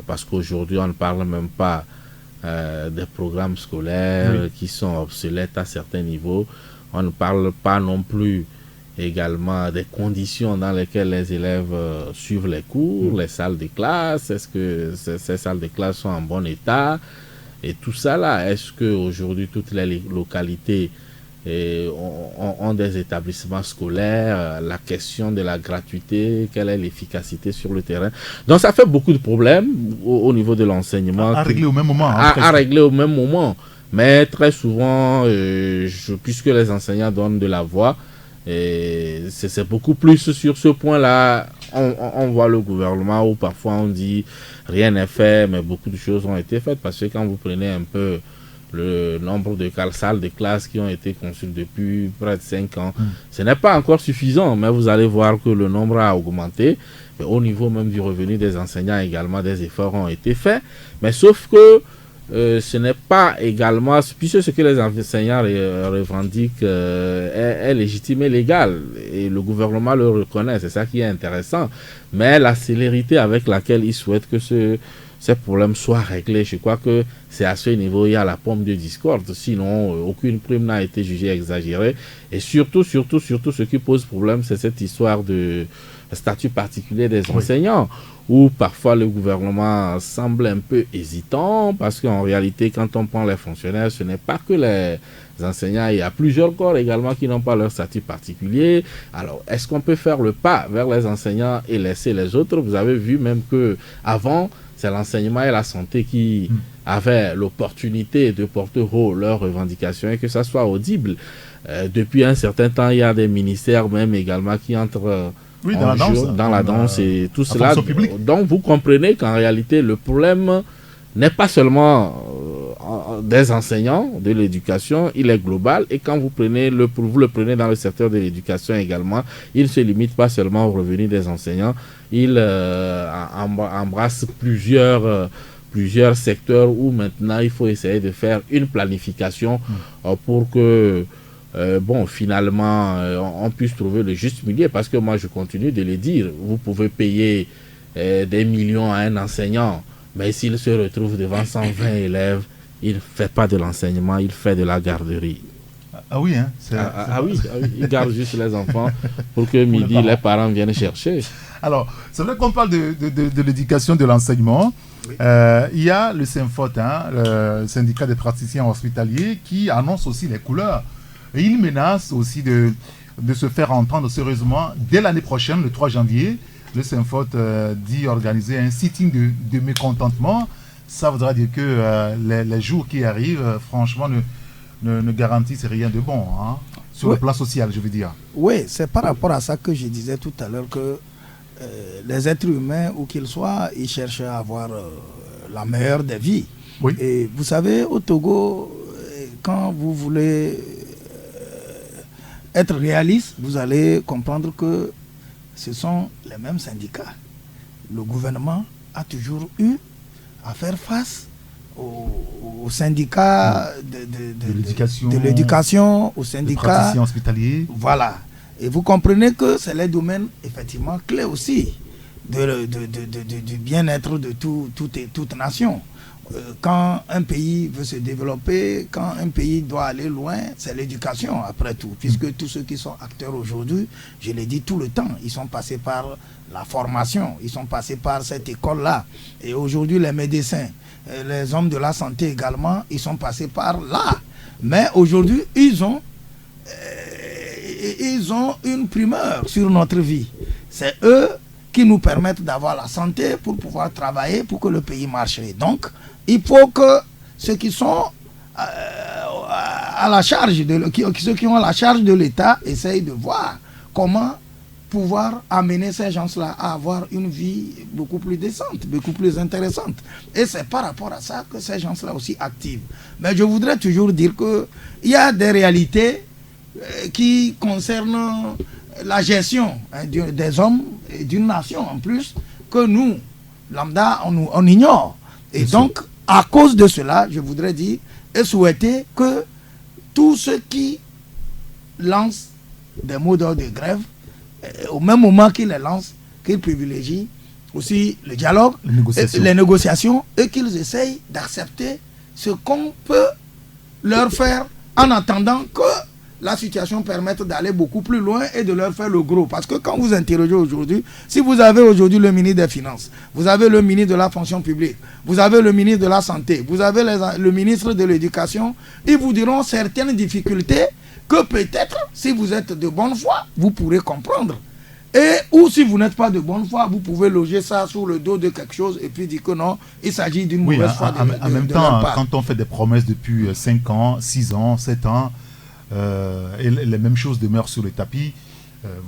Parce qu'aujourd'hui, on ne parle même pas des programmes scolaires qui sont obsolètes à certains niveaux. On ne parle pas non plus également des conditions dans lesquelles les élèves suivent les cours, les salles de classe, est-ce que ces salles de classe sont en bon état, et tout ça là, est-ce qu'aujourd'hui toutes les localités ont des établissements scolaires, la question de la gratuité, quelle est l'efficacité sur le terrain. Donc ça fait beaucoup de problèmes au niveau de l'enseignement. À régler au même moment. À régler au même moment. Mais très souvent, puisque les enseignants donnent de la voix, c'est beaucoup plus sur ce point-là. On voit le gouvernement où parfois on dit rien n'est fait, mais beaucoup de choses ont été faites, parce que quand vous prenez un peu le nombre de salles de classe qui ont été conçues depuis près de 5 ans, ce n'est pas encore suffisant, mais vous allez voir que le nombre a augmenté. Et au niveau même du revenu des enseignants également, des efforts ont été faits, mais sauf que ce n'est pas également, puisque ce que les enseignants revendiquent est légitime et légal, et le gouvernement le reconnaît, c'est ça qui est intéressant, mais la célérité avec laquelle ils souhaitent que ces problèmes soient réglés, je crois que c'est à ce niveau il y a la pomme de discorde, sinon aucune prime n'a été jugée exagérée, et surtout ce qui pose problème, c'est cette histoire de statut particulier des enseignants, où parfois le gouvernement semble un peu hésitant, parce qu'en réalité, quand on prend les fonctionnaires, ce n'est pas que les enseignants, il y a plusieurs corps également qui n'ont pas leur statut particulier. Alors, est-ce qu'on peut faire le pas vers les enseignants et laisser les autres? Vous avez vu même que avant, c'est l'enseignement et la santé qui avaient l'opportunité de porter haut leurs revendications et que ça soit audible. Depuis un certain temps, il y a des ministères même également qui entrent dans la danse et tout cela. Donc vous comprenez qu'en réalité le problème n'est pas seulement des enseignants de l'éducation, il est global, et quand vous le prenez dans le secteur de l'éducation également, il ne se limite pas seulement au revenu des enseignants, il embrasse plusieurs secteurs où maintenant il faut essayer de faire une planification pour que finalement, on puisse trouver le juste milieu, parce que moi, je continue de le dire, vous pouvez payer des millions à un enseignant, mais s'il se retrouve devant 120 élèves, il ne fait pas de l'enseignement, il fait de la garderie. Ah oui, hein? Oui, il garde juste les enfants pour que midi, les parents viennent chercher. Alors, c'est vrai qu'on parle de l'éducation, de l'enseignement. Oui. Il y a le SYNFOT, le syndicat des praticiens hospitaliers, qui annonce aussi les couleurs. Et il menace aussi de se faire entendre sérieusement dès l'année prochaine, le 3 janvier. Le SYNFOT dit organiser un sitting de mécontentement. Ça voudra dire que les jours qui arrivent, franchement, ne garantissent rien de bon, hein, sur le plan social, je veux dire. Oui, c'est par rapport à ça que je disais tout à l'heure que les êtres humains, où qu'ils soient, ils cherchent à avoir la meilleure des vies. Oui. Et vous savez, au Togo, quand vous voulez être réaliste, vous allez comprendre que ce sont les mêmes syndicats. Le gouvernement a toujours eu à faire face aux syndicats de l'éducation, aux syndicats des praticiens hospitaliers. Voilà. Et vous comprenez que c'est les domaines effectivement clés aussi. du bien-être de toute nation. Quand un pays veut se développer, quand un pays doit aller loin, c'est l'éducation après tout. Puisque tous ceux qui sont acteurs aujourd'hui, je l'ai dit tout le temps, ils sont passés par la formation, ils sont passés par cette école-là. Et aujourd'hui, les médecins, les hommes de la santé également, ils sont passés par là. Mais aujourd'hui, ils ont une primeur sur notre vie. C'est eux qui nous permettent d'avoir la santé pour pouvoir travailler, pour que le pays marche. Et donc, il faut que ceux qui sont à la charge, ceux qui ont la charge de l'État, essayent de voir comment pouvoir amener ces gens-là à avoir une vie beaucoup plus décente, beaucoup plus intéressante. Et c'est par rapport à ça que ces gens-là aussi activent. Mais je voudrais toujours dire qu'il y a des réalités qui concernent la gestion des hommes et d'une nation en plus, que nous, lambda, on ignore. Et donc, à cause de cela, je voudrais dire et souhaiter que tous ceux qui lancent des mots d'ordre de grève, au même moment qu'ils les lancent, qu'ils privilégient aussi le dialogue, les négociations, et qu'ils essayent d'accepter ce qu'on peut leur faire en attendant que la situation permette d'aller beaucoup plus loin et de leur faire le gros. Parce que quand vous interrogez aujourd'hui, si vous avez aujourd'hui le ministre des Finances, vous avez le ministre de la Fonction publique, vous avez le ministre de la Santé, vous avez le ministre de l'Éducation, ils vous diront certaines difficultés que peut-être, si vous êtes de bonne foi, vous pourrez comprendre. Ou si vous n'êtes pas de bonne foi, vous pouvez loger ça sous le dos de quelque chose et puis dire que non, il s'agit d'une mauvaise foi. En même temps, quand on fait des promesses depuis 5 ans, 6 ans, 7 ans, et les mêmes choses demeurent sur le tapis.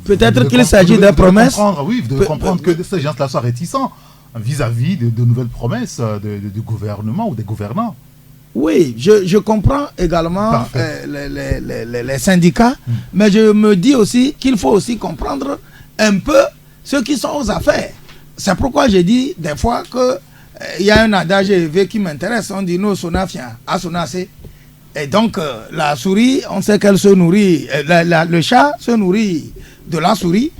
Peut-être qu'il s'agit des promesses. Oui, vous devez comprendre que ces gens-là soient réticents vis-à-vis de nouvelles promesses du gouvernement ou des gouvernants. Oui, je comprends également les syndicats, mais je me dis aussi qu'il faut aussi comprendre un peu ceux qui sont aux affaires. C'est pourquoi j'ai dit des fois qu'il y a un adage élevé qui m'intéresse. On dit non, sonafia, à sonacé. Et donc, la souris, on sait qu'elle se nourrit, le chat se nourrit de la souris,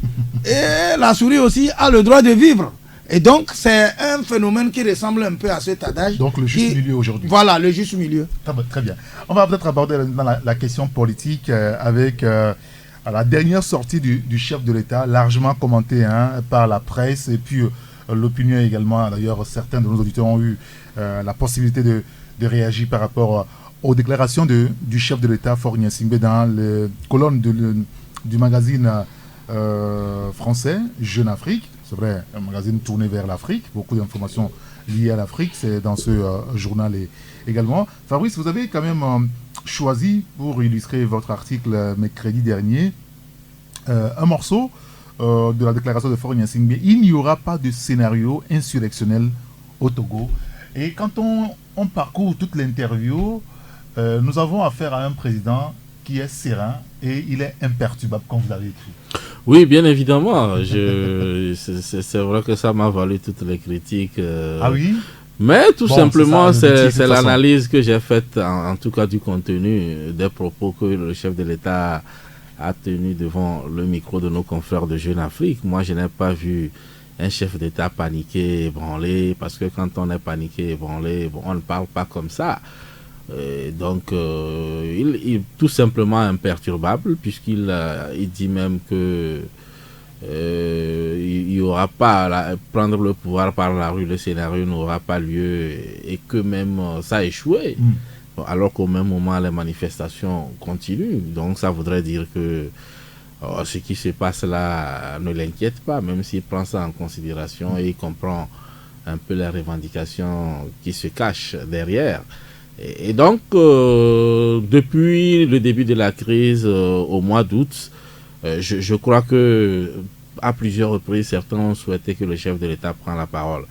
et la souris aussi a le droit de vivre. Et donc, c'est un phénomène qui ressemble un peu à cet adage. Donc, le juste milieu aujourd'hui. Voilà, le juste milieu. Très bien. On va peut-être aborder la question politique avec la dernière sortie du chef de l'État, largement commentée par la presse et puis l'opinion également. D'ailleurs, certains de nos auditeurs ont eu la possibilité de réagir par rapport aux déclarations du chef de l'État, Faure Gnassingbé, dans les colonnes du magazine français Jeune Afrique. C'est vrai, un magazine tourné vers l'Afrique, beaucoup d'informations liées à l'Afrique, c'est dans ce journal également. Fabrice, vous avez quand même choisi, pour illustrer votre article mercredi dernier, un morceau de la déclaration de Faure Gnassingbé. Il n'y aura pas de scénario insurrectionnel au Togo. Et quand on parcourt toute l'interview, nous avons affaire à un président qui est serein et il est imperturbable, comme vous avez écrit. Oui, bien évidemment. C'est vrai que ça m'a valu toutes les critiques. Ah oui? Mais tout simplement, c'est l'analyse que j'ai faite, en tout cas du contenu des propos que le chef de l'État a tenu devant le micro de nos confrères de Jeune Afrique. Moi, je n'ai pas vu un chef d'État paniqué, ébranlé, parce que quand on est paniqué, ébranlé, on ne parle pas comme ça. Donc, il est tout simplement imperturbable, puisqu'il dit même que il n'y aura pas prendre le pouvoir par la rue, le scénario n'aura pas lieu, et que même ça a échoué. Alors qu'au même moment, les manifestations continuent. Donc, ça voudrait dire que ce qui se passe là ne l'inquiète pas, même s'il prend ça en considération et il comprend un peu les revendications qui se cachent derrière. Et donc, depuis le début de la crise au mois d'août, je crois que à plusieurs reprises, certains ont souhaité que le chef de l'État prenne la parole.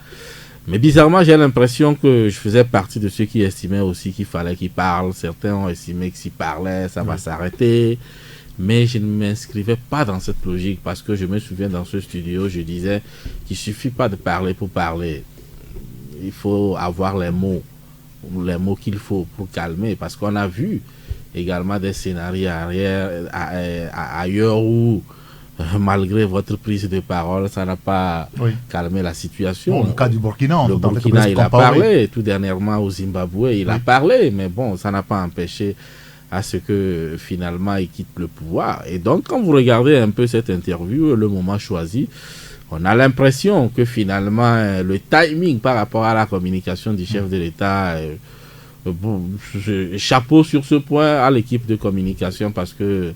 Mais bizarrement, j'ai l'impression que je faisais partie de ceux qui estimaient aussi qu'il fallait qu'il parle. Certains ont estimé que s'il parlait, ça va s'arrêter. Mais je ne m'inscrivais pas dans cette logique, parce que je me souviens dans ce studio, je disais qu'il ne suffit pas de parler pour parler. Il faut avoir les mots qu'il faut pour calmer, parce qu'on a vu également des scénarios ailleurs où malgré votre prise de parole, ça n'a pas calmé la situation. Bon, le cas du Burkina, le Burkina, il a parlé, tout dernièrement au Zimbabwe, il a parlé, mais bon, ça n'a pas empêché à ce que finalement il quitte le pouvoir. Et donc, quand vous regardez un peu cette interview, le moment choisi, on a l'impression que finalement le timing par rapport à la communication du chef de l'État, chapeau sur ce point à l'équipe de communication, parce que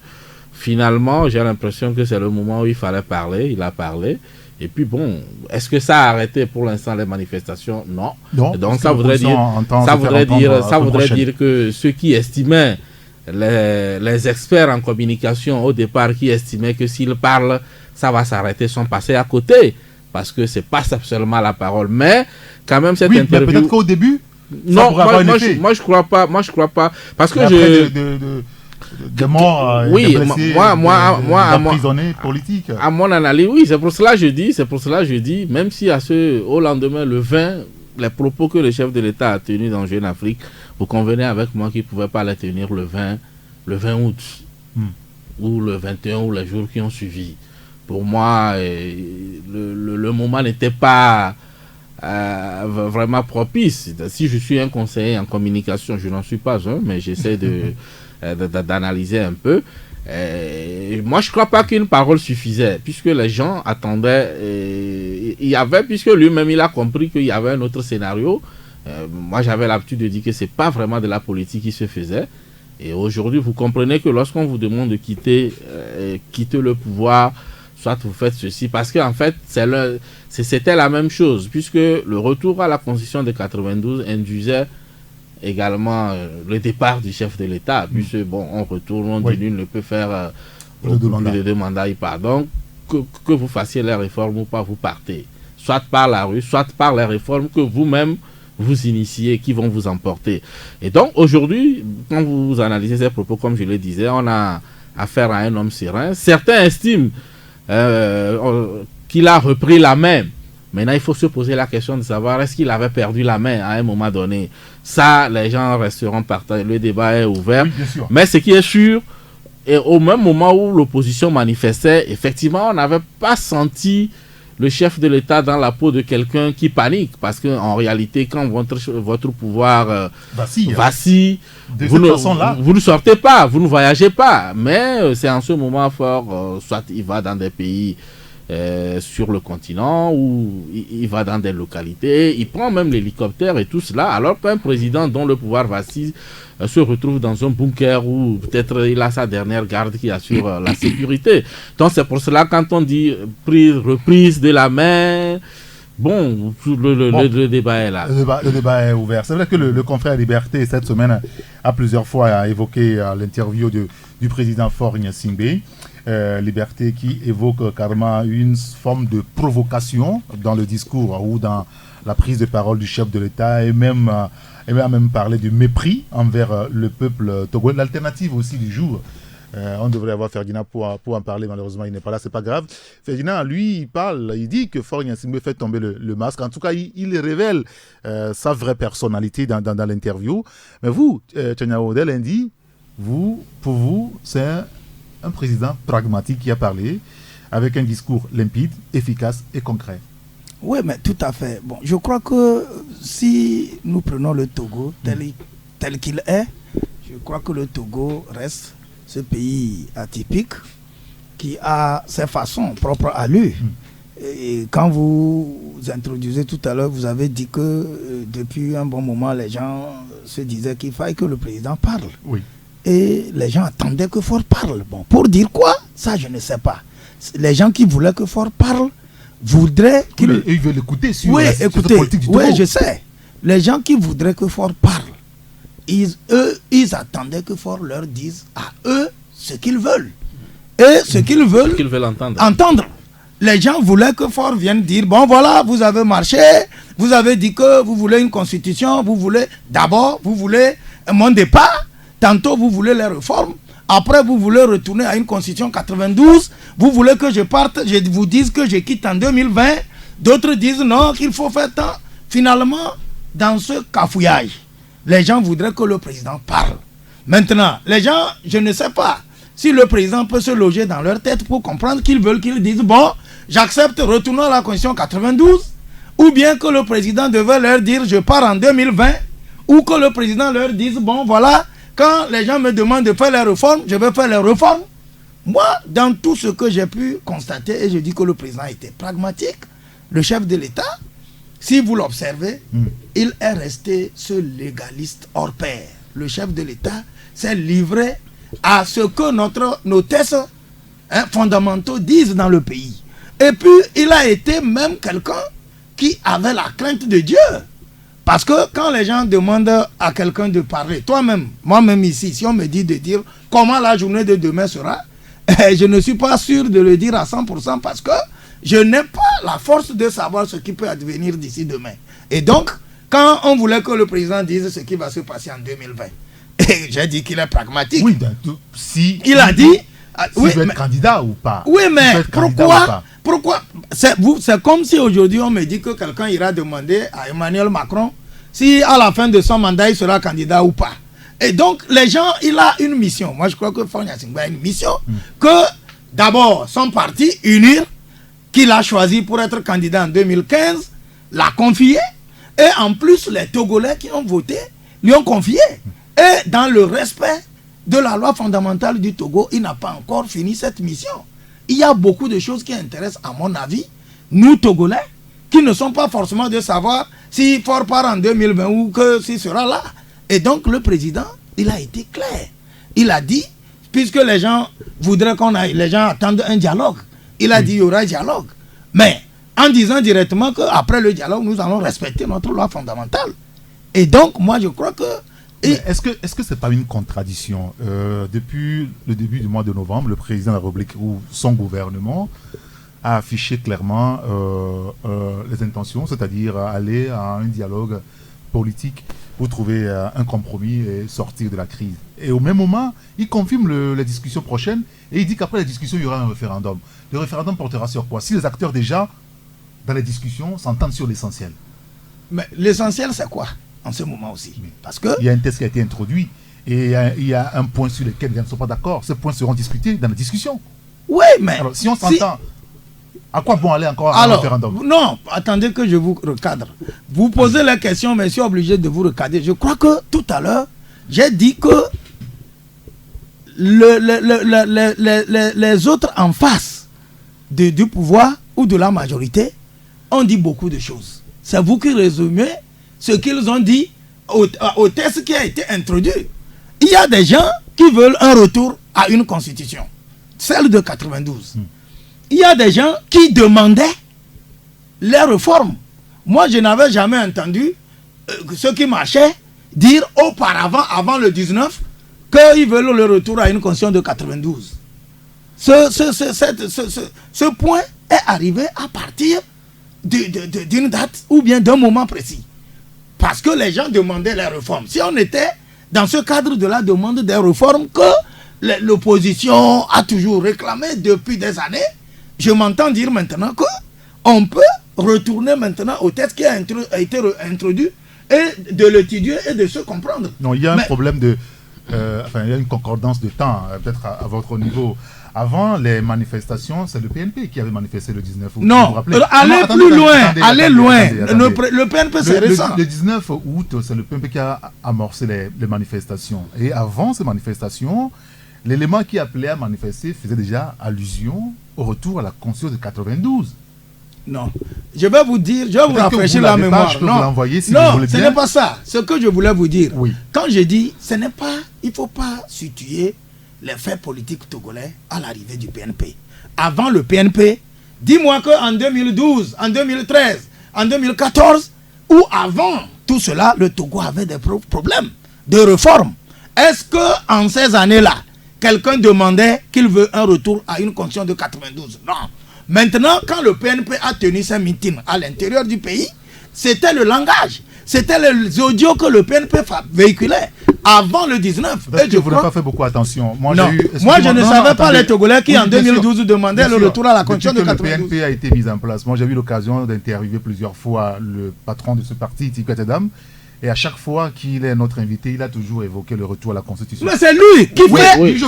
finalement j'ai l'impression que c'est le moment où il fallait parler, il a parlé. Et puis bon, est-ce que ça a arrêté pour l'instant les manifestations? Non. Donc ça voudrait dire que ceux qui estimaient, les experts en communication au départ qui estimaient que s'ils parlent, ça va s'arrêter, sont passés à côté. Parce que c'est pas seulement la parole. Mais quand même cette interview... peut-être qu'au début, non, moi je crois pas. Parce que des morts, oui, des blessés, des emprisonnés politiques. À mon analyse, oui, c'est pour cela que je dis, même si au lendemain, le 20, les propos que le chef de l'État a tenus dans Jeune Afrique, vous convenez avec moi qu'il ne pouvait pas les tenir le 20 août, ou le 21, ou les jours qui ont suivi. Pour moi, le moment n'était pas vraiment propice. Si je suis un conseiller en communication, je n'en suis pas un, mais j'essaie d'analyser un peu. Moi, je ne crois pas qu'une parole suffisait, puisque les gens attendaient. Puisque lui-même, il a compris qu'il y avait un autre scénario. Moi, j'avais l'habitude de dire que ce n'est pas vraiment de la politique qui se faisait. Et aujourd'hui, vous comprenez que lorsqu'on vous demande de quitter le pouvoir, soit vous faites ceci, parce qu'en fait, c'était la même chose, puisque le retour à la constitution de 92 induisait également le départ du chef de l'État, puisque bon, on retourne, on dit nul ne peut faire plus de 2 mandats, il part. Donc, que vous fassiez les réformes ou pas, vous partez. Soit par la rue, soit par les réformes que vous-même vous initiez, qui vont vous emporter. Et donc, aujourd'hui, quand vous analysez ces propos, comme je le disais, on a affaire à un homme serein. Certains estiment qu'il a repris la main. Maintenant, il faut se poser la question de savoir est-ce qu'il avait perdu la main à un moment donné. Ça, les gens resteront partagés. Le débat est ouvert. Oui, mais ce qui est sûr, et au même moment où l'opposition manifestait, effectivement, on n'avait pas senti le chef de l'État dans la peau de quelqu'un qui panique. Parce qu'en réalité, quand votre pouvoir vacille, vous ne sortez pas, vous ne voyagez pas. Mais c'est en ce moment fort, soit il va dans des pays sur le continent, ou il va dans des localités, il prend même l'hélicoptère et tout cela, alors qu'un président dont le pouvoir vacille se retrouve dans un bunker où peut-être il a sa dernière garde qui assure la sécurité. Donc c'est pour cela quand on dit reprise de la main, le débat est là. Le débat est ouvert. C'est vrai que le confrère Liberté cette semaine a plusieurs fois évoqué l'interview du président Faure Gnassingbé. Liberté qui évoque carrément une forme de provocation dans le discours ou dans la prise de parole du chef de l'État, et même parler du mépris envers le peuple togolais. L'alternative aussi du jour, on devrait avoir Ferdinand pour en parler, malheureusement il n'est pas là, c'est pas grave. Ferdinand, lui, il dit que Faure Gnassingbé fait tomber le masque. En tout cas, il révèle sa vraie personnalité dans l'interview. Mais vous, Tchania Odelindy, pour vous, c'est un président pragmatique qui a parlé avec un discours limpide, efficace et concret. Oui, mais tout à fait. Bon, je crois que si nous prenons le Togo tel qu'il est, je crois que le Togo reste ce pays atypique qui a ses façons propres à lui. Et quand vous introduisez tout à l'heure, vous avez dit que depuis un bon moment, les gens se disaient qu'il fallait que le président parle. Oui. Et les gens attendaient que Faure parle. Bon, pour dire quoi? Ça, je ne sais pas. Les gens qui voulaient que Faure parle voudraient qu'il... Ils veulent écouter sur la politique du Togo. Oui, je sais. Les gens qui voudraient que Faure parle, ils attendaient que Faure leur dise à eux ce qu'ils veulent. Et ce qu'ils veulent entendre. Les gens voulaient que Faure vienne dire, bon voilà, vous avez marché, vous avez dit que vous voulez une constitution, vous voulez mon départ. Tantôt, vous voulez les réformes. Après, vous voulez retourner à une constitution 92. Vous voulez que je parte. Je vous dise que je quitte en 2020. D'autres disent non, qu'il faut faire tant. Finalement, dans ce cafouillage, les gens voudraient que le président parle. Maintenant, les gens, je ne sais pas. si le président peut se loger dans leur tête pour comprendre qu'ils veulent qu'ils disent, bon, j'accepte, retournons à la Constitution 92, ou bien que le président devait leur dire, je pars en 2020, ou que le président leur dise, bon, voilà, quand les gens me demandent de faire les réformes, je vais faire les réformes. Moi, dans tout ce que j'ai pu constater, et je dis que le président était pragmatique, le chef de l'État, si vous l'observez, il est resté ce légaliste hors pair. Le chef de l'État s'est livré à ce que nos textes fondamentaux disent dans le pays. Et puis, il a été même quelqu'un qui avait la crainte de Dieu. Parce que quand les gens demandent à quelqu'un de parler, toi-même, moi-même ici, si on me dit de dire comment la journée de demain sera, je ne suis pas sûr de le dire à 100% parce que je n'ai pas la force de savoir ce qui peut advenir d'ici demain. Et donc, quand on voulait que le président dise ce qui va se passer en 2020, j'ai dit qu'il est pragmatique. Oui, si il a dit... S'il veut être candidat ou pas. Oui, mais pourquoi c'est comme si aujourd'hui on me dit que quelqu'un ira demander à Emmanuel Macron si à la fin de son mandat il sera candidat ou pas. Et donc les gens, il a une mission. Moi je crois que Faure Gnassingbé a une mission que d'abord son parti UNIR qu'il a choisi pour être candidat en 2015 l'a confié, et en plus les Togolais qui ont voté lui ont confié, et dans le respect de la loi fondamentale du Togo, il n'a pas encore fini cette mission. Il y a beaucoup de choses qui intéressent, à mon avis, nous Togolais, qui ne sont pas forcément de savoir si Faure part en 2020 ou que s'il sera là. Et donc le président, il a été clair. Il a dit, puisque les gens voudraient qu'on aille, les gens attendent un dialogue. Il a dit il y aura un dialogue. Mais en disant directement qu'après le dialogue, nous allons respecter notre loi fondamentale. Et donc, moi je crois que... Est-ce que ce n'est pas une contradiction depuis le début du mois de novembre, le président de la République ou son gouvernement a affiché clairement les intentions, c'est-à-dire aller à un dialogue politique pour trouver un compromis et sortir de la crise. Et au même moment, il confirme les discussions prochaines et il dit qu'après les discussions, il y aura un référendum. Le référendum portera sur quoi? Si les acteurs déjà, dans les discussions, s'entendent sur l'essentiel. Mais l'essentiel, c'est quoi en ce moment aussi? Parce que il y a un texte qui a été introduit et il y a un point sur lequel ils ne sont pas d'accord. Ces points seront discutés dans la discussion. Oui, mais... Alors, si on s'entend, à quoi bon aller encore à un référendum? Non, attendez que je vous recadre. Vous posez la question, mais je suis obligé de vous recadrer. Je crois que tout à l'heure, j'ai dit que les autres en face du pouvoir ou de la majorité ont dit beaucoup de choses. C'est vous qui résumez ce qu'ils ont dit au texte qui a été introduit. Il y a des gens qui veulent un retour à une constitution, celle de 92. Il y a des gens qui demandaient les réformes. Moi, je n'avais jamais entendu ceux qui marchaient dire auparavant, avant le 19, qu'ils veulent le retour à une constitution de 92. Ce point est arrivé à partir d'une date ou bien d'un moment précis. Parce que les gens demandaient les réformes. Si on était dans ce cadre de la demande des réformes que l'opposition a toujours réclamé depuis des années, je m'entends dire maintenant qu'on peut retourner maintenant au texte qui a été introduit et de l'étudier et de se comprendre. Non, il y a un problème de... il y a une concordance de temps, peut-être à votre niveau. Avant les manifestations, c'est le PNP qui avait manifesté le 19 août. Non, allez plus loin. Le PNP, c'est récent. Le 19 août, c'est le PNP qui a amorcé les manifestations. Et avant ces manifestations, l'élément qui appelait à manifester faisait déjà allusion au retour à la Constitution de 92. Non, je vais vous dire, je vais vous rafraîchir la mémoire. Ce n'est pas ça. Ce que je voulais vous dire, quand je dis, il ne faut pas situer les faits politiques togolais à l'arrivée du PNP. Avant le PNP, dis-moi qu'en 2012, en 2013, en 2014, ou avant tout cela, le Togo avait des problèmes de réforme. Est-ce qu'en ces années-là, quelqu'un demandait qu'il veut un retour à une constitution de 92? Non. Maintenant, quand le PNP a tenu ses meetings à l'intérieur du pays, c'était le langage. C'était les audios que le PNP véhiculait avant le 19. Parce que vous n'avez pas fait beaucoup attention. Moi, je ne savais pas les Togolais qui, en 2012, demandaient le retour à la constitution de 92. Le PNP a été mis en place. Moi, j'ai eu l'occasion d'interviewer plusieurs fois le patron de ce parti, Tiko Tedam, Et à chaque fois qu'il est notre invité, il a toujours évoqué le retour à la Constitution. Mais c'est lui qui fait. Oui, je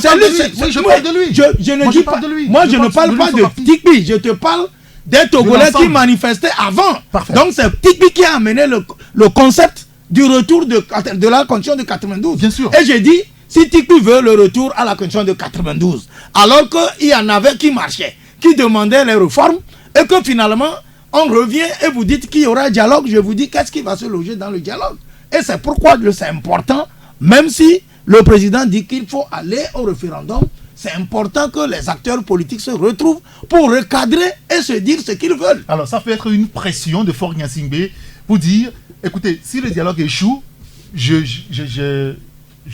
parle de lui. Je ne dis pas de lui. Moi, je ne parle pas de Tikpi. Je te parle des Togolais qui manifestaient avant. Parfait. Donc, c'est Tikpi qui a amené le concept du retour de la Constitution de 92. Bien sûr. Et j'ai dit, si Tikpi veut le retour à la Constitution de 92, alors qu'il y en avait qui marchaient, qui demandaient les réformes, et que finalement, on revient et vous dites qu'il y aura dialogue, je vous dis qu'est-ce qui va se loger dans le dialogue. Et c'est pourquoi c'est important, même si le président dit qu'il faut aller au référendum, c'est important que les acteurs politiques se retrouvent pour recadrer et se dire ce qu'ils veulent. Alors ça peut être une pression de Faure Gnassingbé pour dire, écoutez, si le dialogue échoue, je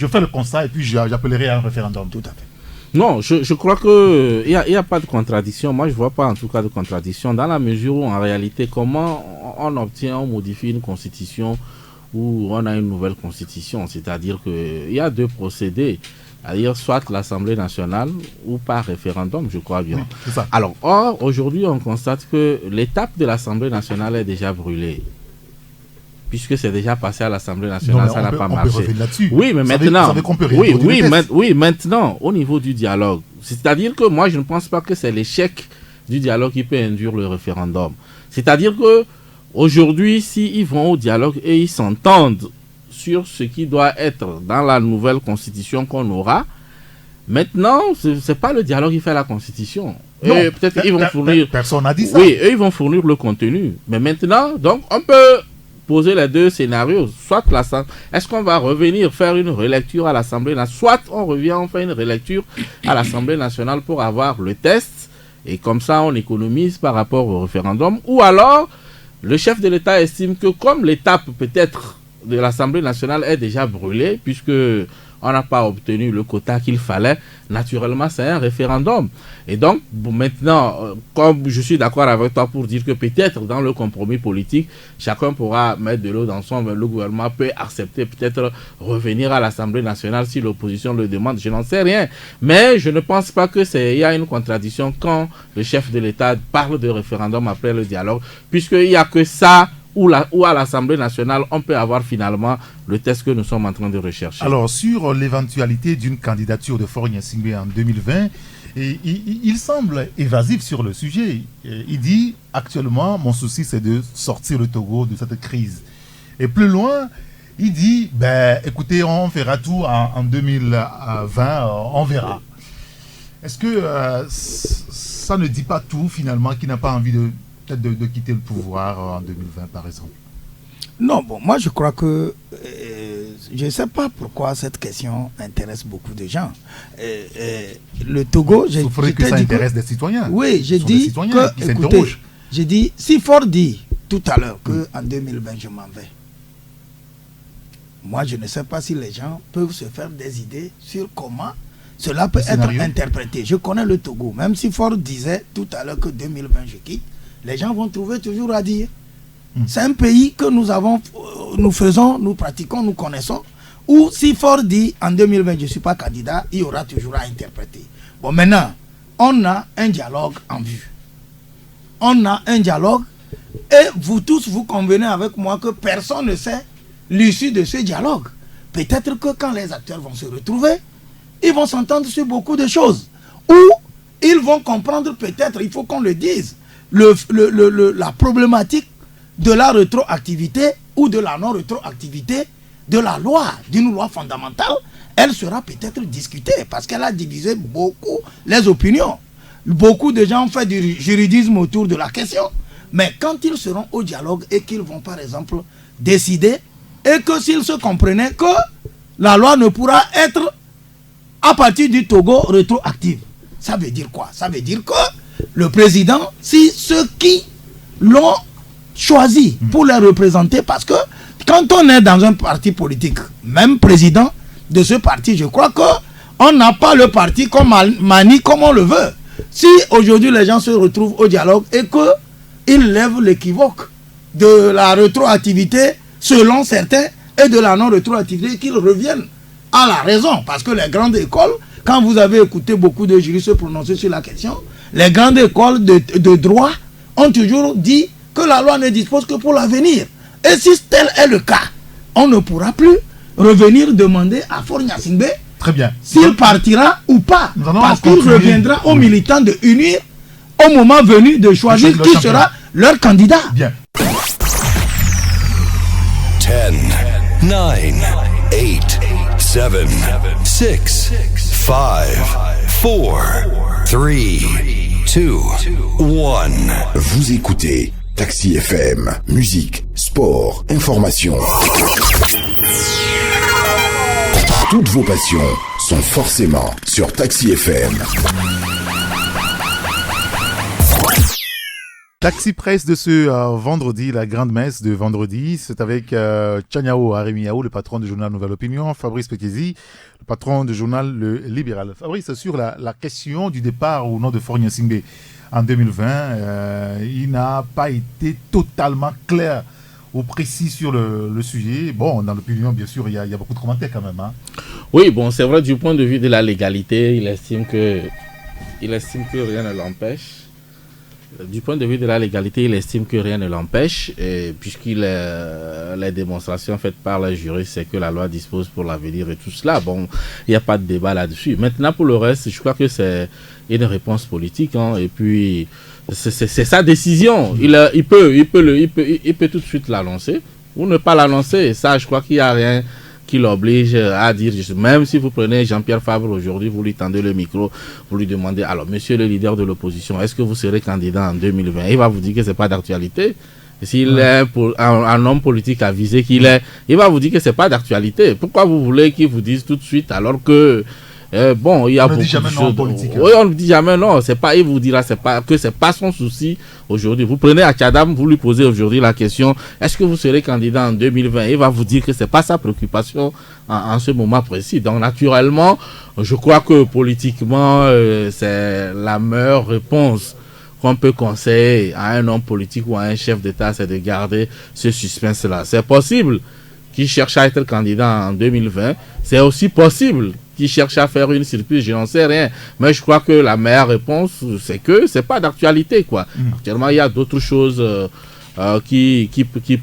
fais le constat et puis j'appellerai à un référendum. Tout à fait. Non, je crois qu'il n'y a pas de contradiction. Moi, je ne vois pas en tout cas de contradiction dans la mesure où, en réalité, comment on modifie une constitution où on a une nouvelle constitution. C'est-à-dire qu'il y a deux procédés. C'est-à-dire soit l'Assemblée nationale ou par référendum, je crois bien. Oui, c'est ça. Alors, aujourd'hui, on constate que l'étape de l'Assemblée nationale est déjà brûlée. Puisque c'est déjà passé à l'Assemblée nationale, ça n'a pas marché. Oui, mais maintenant, maintenant, au niveau du dialogue, c'est-à-dire que moi, je ne pense pas que c'est l'échec du dialogue qui peut induire le référendum. C'est-à-dire que aujourd'hui, s'ils vont au dialogue et ils s'entendent sur ce qui doit être dans la nouvelle constitution qu'on aura, maintenant, c'est pas le dialogue qui fait la constitution. Non, et peut-être ils vont fournir. Personne n'a dit ça. Oui, eux, ils vont fournir le contenu. Mais maintenant, donc, on peut poser les deux scénarios. Soit est-ce qu'on va revenir faire une relecture à l'Assemblée nationale, soit on revient, on fait une relecture à l'Assemblée nationale pour avoir le test, et comme ça on économise par rapport au référendum, ou alors le chef de l'État estime que comme l'étape peut-être de l'Assemblée nationale est déjà brûlée, puisque on n'a pas obtenu le quota qu'il fallait, naturellement c'est un référendum. Et donc maintenant, comme je suis d'accord avec toi pour dire que peut-être dans le compromis politique, chacun pourra mettre de l'eau dans son vin, le gouvernement peut accepter peut-être revenir à l'Assemblée nationale si l'opposition le demande, je n'en sais rien. Mais je ne pense pas qu'il y a une contradiction quand le chef de l'État parle de référendum après le dialogue, puisqu'il n'y a que ça ou à l'Assemblée nationale, on peut avoir finalement le test que nous sommes en train de rechercher. Alors, sur l'éventualité d'une candidature de Faure Gnassingbé en 2020, il semble évasif sur le sujet. Il dit, actuellement, mon souci, c'est de sortir le Togo de cette crise. Et plus loin, il dit, écoutez, on fera tout en 2020, on verra. Est-ce que ça ne dit pas tout, finalement, qu'il n'a pas envie de quitter le pouvoir en 2020, par exemple? Non, bon, moi je crois que je ne sais pas pourquoi cette question intéresse beaucoup de gens. Le Togo, il faudrait que ça intéresse des citoyens. Oui, j'ai dit que, écoutez, j'ai dit, si Faure dit tout à l'heure qu'en 2020 je m'en vais, moi je ne sais pas si les gens peuvent se faire des idées sur comment cela peut être interprété. Je connais le Togo, même si Faure disait tout à l'heure que 2020 je quitte, les gens vont trouver toujours à dire. C'est un pays que nous faisons, nous pratiquons, nous connaissons, où si Faure dit en 2020 je ne suis pas candidat, il y aura toujours à interpréter. Bon, maintenant, on a un dialogue en vue. On a un dialogue et vous tous, vous convenez avec moi que personne ne sait l'issue de ce dialogue. Peut-être que quand les acteurs vont se retrouver, ils vont s'entendre sur beaucoup de choses. Ou ils vont comprendre peut-être, il faut qu'on le dise, la problématique de la rétroactivité ou de la non-rétroactivité de la loi, d'une loi fondamentale, elle sera peut-être discutée parce qu'elle a divisé beaucoup les opinions. Beaucoup de gens ont fait du juridisme autour de la question, mais quand ils seront au dialogue et qu'ils vont par exemple décider, et que s'ils se comprenaient que la loi ne pourra être à partir du Togo rétroactive, ça veut dire quoi? Ça veut dire que le président, si ceux qui l'ont choisi pour les représenter, parce que quand on est dans un parti politique, même président de ce parti, je crois qu'on n'a pas le parti qu'on manie comme on le veut. Si aujourd'hui les gens se retrouvent au dialogue et qu'ils lèvent l'équivoque de la rétroactivité selon certains et de la non-rétroactivité, qu'ils reviennent à la raison, parce que les grandes écoles, quand vous avez écouté beaucoup de juristes se prononcer sur la question, les grandes écoles de droit ont toujours dit que la loi ne dispose que pour l'avenir. Et si tel est le cas, on ne pourra plus revenir demander à Faure Gnassingbé s'il partira ou pas. Parce qu'il reviendra aux militants de unir au moment venu de choisir qui sera leur candidat. Bien. 10, 9, 8, 7, 6, 5, 4, 3, 2, 1. Vous écoutez Taxi FM, musique, sport, information. Toutes vos passions sont forcément sur Taxi FM. Taxi Presse de ce vendredi, la grande messe de vendredi, c'est avec Tchaniao Arimiao, le patron du journal Nouvelle Opinion, Fabrice Pekézi, le patron du journal Le Libéral. Fabrice, sur la question du départ ou non de Faure Gnassingbé en 2020, il n'a pas été totalement clair ou précis sur le sujet. Bon, dans l'opinion, bien sûr, il y a beaucoup de commentaires quand même. Hein. Oui, bon, c'est vrai, du point de vue de la légalité, il estime que rien ne l'empêche. Du point de vue de la légalité, il estime que rien ne l'empêche, les démonstrations faites par les juristes, c'est que la loi dispose pour l'avenir et tout cela. Bon, il n'y a pas de débat là-dessus. Maintenant, pour le reste, je crois que c'est une réponse politique, hein, et puis c'est sa décision. Il peut tout de suite l'annoncer ou ne pas l'annoncer. Ça, je crois qu'il n'y a rien qui l'oblige à dire, même si vous prenez Jean-Pierre Fabre aujourd'hui, vous lui tendez le micro, vous lui demandez, alors monsieur le leader de l'opposition, est-ce que vous serez candidat en 2020? Il va vous dire que c'est pas d'actualité. S'il est un homme politique avisé qu'il est, il va vous dire que c'est pas d'actualité. Pourquoi vous voulez qu'il vous dise tout de suite alors que bon, il y a beaucoup de choses. Oui, on ne dit jamais non. C'est pas, il vous dira c'est pas son souci aujourd'hui. Vous prenez Achadam, vous lui posez aujourd'hui la question, est-ce que vous serez candidat en 2020? Il va vous dire que c'est pas sa préoccupation en ce moment précis. Donc naturellement, je crois que politiquement, c'est la meilleure réponse qu'on peut conseiller à un homme politique ou à un chef d'État, c'est de garder ce suspense-là. C'est possible qu'il cherche à être candidat en 2020. C'est aussi possible qui cherche à faire une surprise, je n'en sais rien. Mais je crois que la meilleure réponse, c'est que c'est pas d'actualité, quoi. Actuellement, il y a d'autres choses qui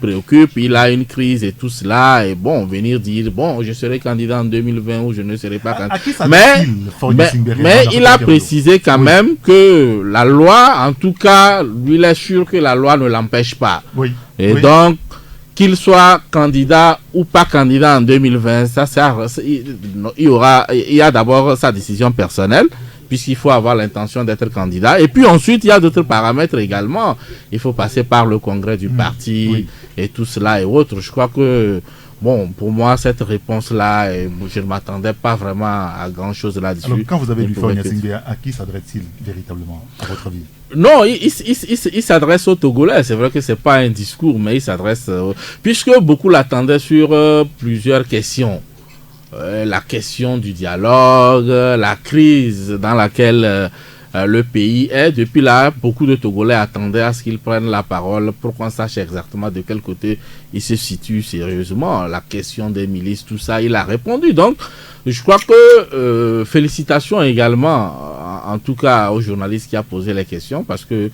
préoccupent. Il a une crise et tout cela. Et bon, venir dire, bon, je serai candidat en 2020 ou je ne serai pas candidat. Mais il a précisé quand même que la loi, en tout cas, lui, il est sûr que la loi ne l'empêche pas. Et donc, qu'il soit candidat ou pas candidat en 2020, il y a d'abord sa décision personnelle, puisqu'il faut avoir l'intention d'être candidat. Et puis ensuite, il y a d'autres paramètres également. Il faut passer par le congrès du parti et tout cela et autres. Je crois que, bon, pour moi, cette réponse-là, je ne m'attendais pas vraiment à grand-chose là-dessus. Alors, quand vous avez lu Faure Gnassingbé, à qui s'adresse-t-il véritablement, à votre avis? Non, il s'adresse aux Togolais. C'est vrai que c'est pas un discours, mais il s'adresse... puisque beaucoup l'attendaient sur plusieurs questions. La question du dialogue, la crise dans laquelle le pays est. Depuis là, beaucoup de Togolais attendaient à ce qu'ils prennent la parole pour qu'on sache exactement de quel côté il se situe sérieusement. La question des milices, tout ça, il a répondu. Donc, je crois que félicitations également, en tout cas au journaliste qui a posé les questions, parce que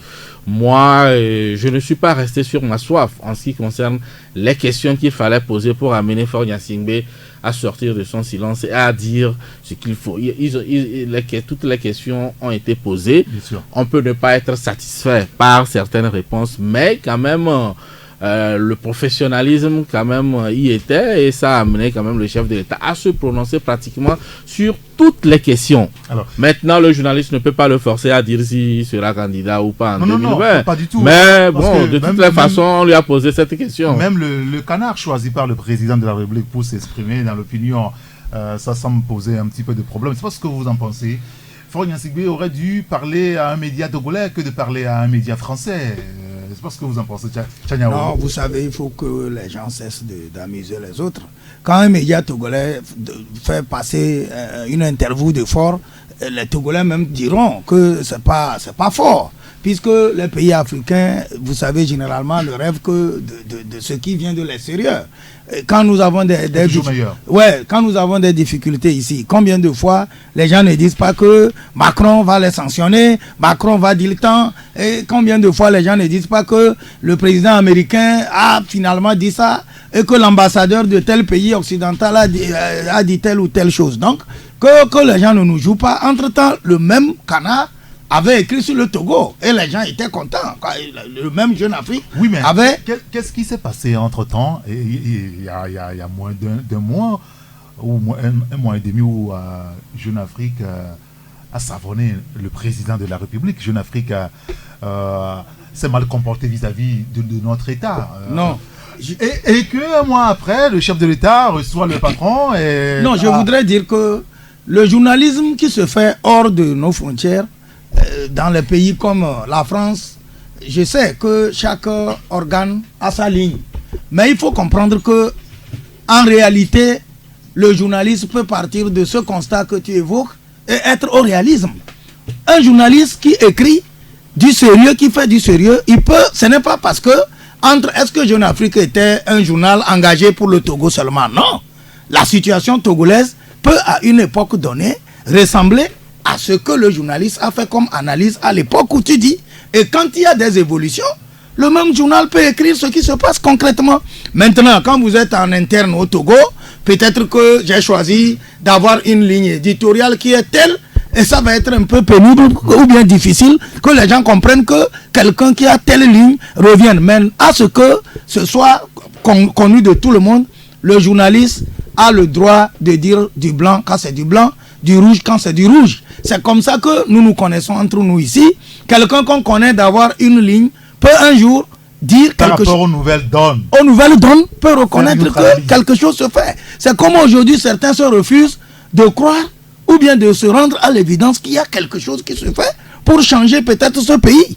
moi, je ne suis pas resté sur ma soif en ce qui concerne les questions qu'il fallait poser pour amener Faure Gnassingbé à sortir de son silence et à dire ce qu'il faut. Toutes les questions ont été posées. On peut ne pas être satisfait par certaines réponses, mais quand même... le professionnalisme quand même y était, et ça a amené quand même le chef de l'État à se prononcer pratiquement sur toutes les questions. Alors, maintenant, le journaliste ne peut pas le forcer à dire s'il sera candidat ou pas en 2020. Non, pas du tout. Mais bon, de toutes les façons, on lui a posé cette question. Même le canard choisi par le président de la République pour s'exprimer dans l'opinion, ça semble poser un petit peu de problème. C'est pas ce que vous en pensez. Faure Gnassingbé aurait dû parler à un média togolais que de parler à un média français. C'est pas ce que vous en pensez, Tchaniao? Non, vous savez, il faut que les gens cessent d'amuser les autres. Quand un média togolais fait passer une interview de Faure, les Togolais même diront que c'est pas fort. puisque les pays africains, vous savez, généralement, ne rêvent que de ce qui vient de l'extérieur. Quand nous avons quand nous avons des difficultés ici, combien de fois les gens ne disent pas que Macron va les sanctionner, Macron va dire le temps, et combien de fois les gens ne disent pas que le président américain a finalement dit ça, et que l'ambassadeur de tel pays occidental a dit telle ou telle chose. Donc, que les gens ne nous jouent pas. Entre-temps, le même canard avait écrit sur le Togo et les gens étaient contents. Le même Jeune Afrique avait... Qu'est-ce qui s'est passé entre-temps? Il y a moins d'un mois, ou un mois et demi, où Jeune Afrique a savonné le président de la République. Jeune Afrique s'est mal comporté vis-à-vis de notre État. Non. Et qu'un mois après, le chef de l'État reçoit le patron et... Non, je voudrais dire que le journalisme qui se fait hors de nos frontières, dans les pays comme la France, je sais que chaque organe a sa ligne. Mais il faut comprendre que, en réalité, le journaliste peut partir de ce constat que tu évoques et être au réalisme. Un journaliste qui écrit du sérieux, qui fait du sérieux, ce n'est pas parce que, est-ce que Jeune Afrique était un journal engagé pour le Togo seulement? Non. La situation togolaise peut, à une époque donnée, ressembler à ce que le journaliste a fait comme analyse à l'époque où tu dis. Et quand il y a des évolutions, le même journal peut écrire ce qui se passe concrètement. Maintenant, quand vous êtes en interne au Togo, peut-être que j'ai choisi d'avoir une ligne éditoriale qui est telle, et ça va être un peu pénible ou bien difficile que les gens comprennent que quelqu'un qui a telle ligne revienne. Mais à ce que ce soit connu de tout le monde, le journaliste a le droit de dire du blanc quand c'est du blanc, du rouge quand c'est du rouge. C'est comme ça que nous nous connaissons entre nous ici. Quelqu'un qu'on connaît d'avoir une ligne peut un jour dire quelque chose. Aux nouvelles donnes. Aux nouvelles donnes peut reconnaître que quelque chose se fait. C'est comme aujourd'hui certains se refusent de croire ou bien de se rendre à l'évidence qu'il y a quelque chose qui se fait pour changer peut-être ce pays.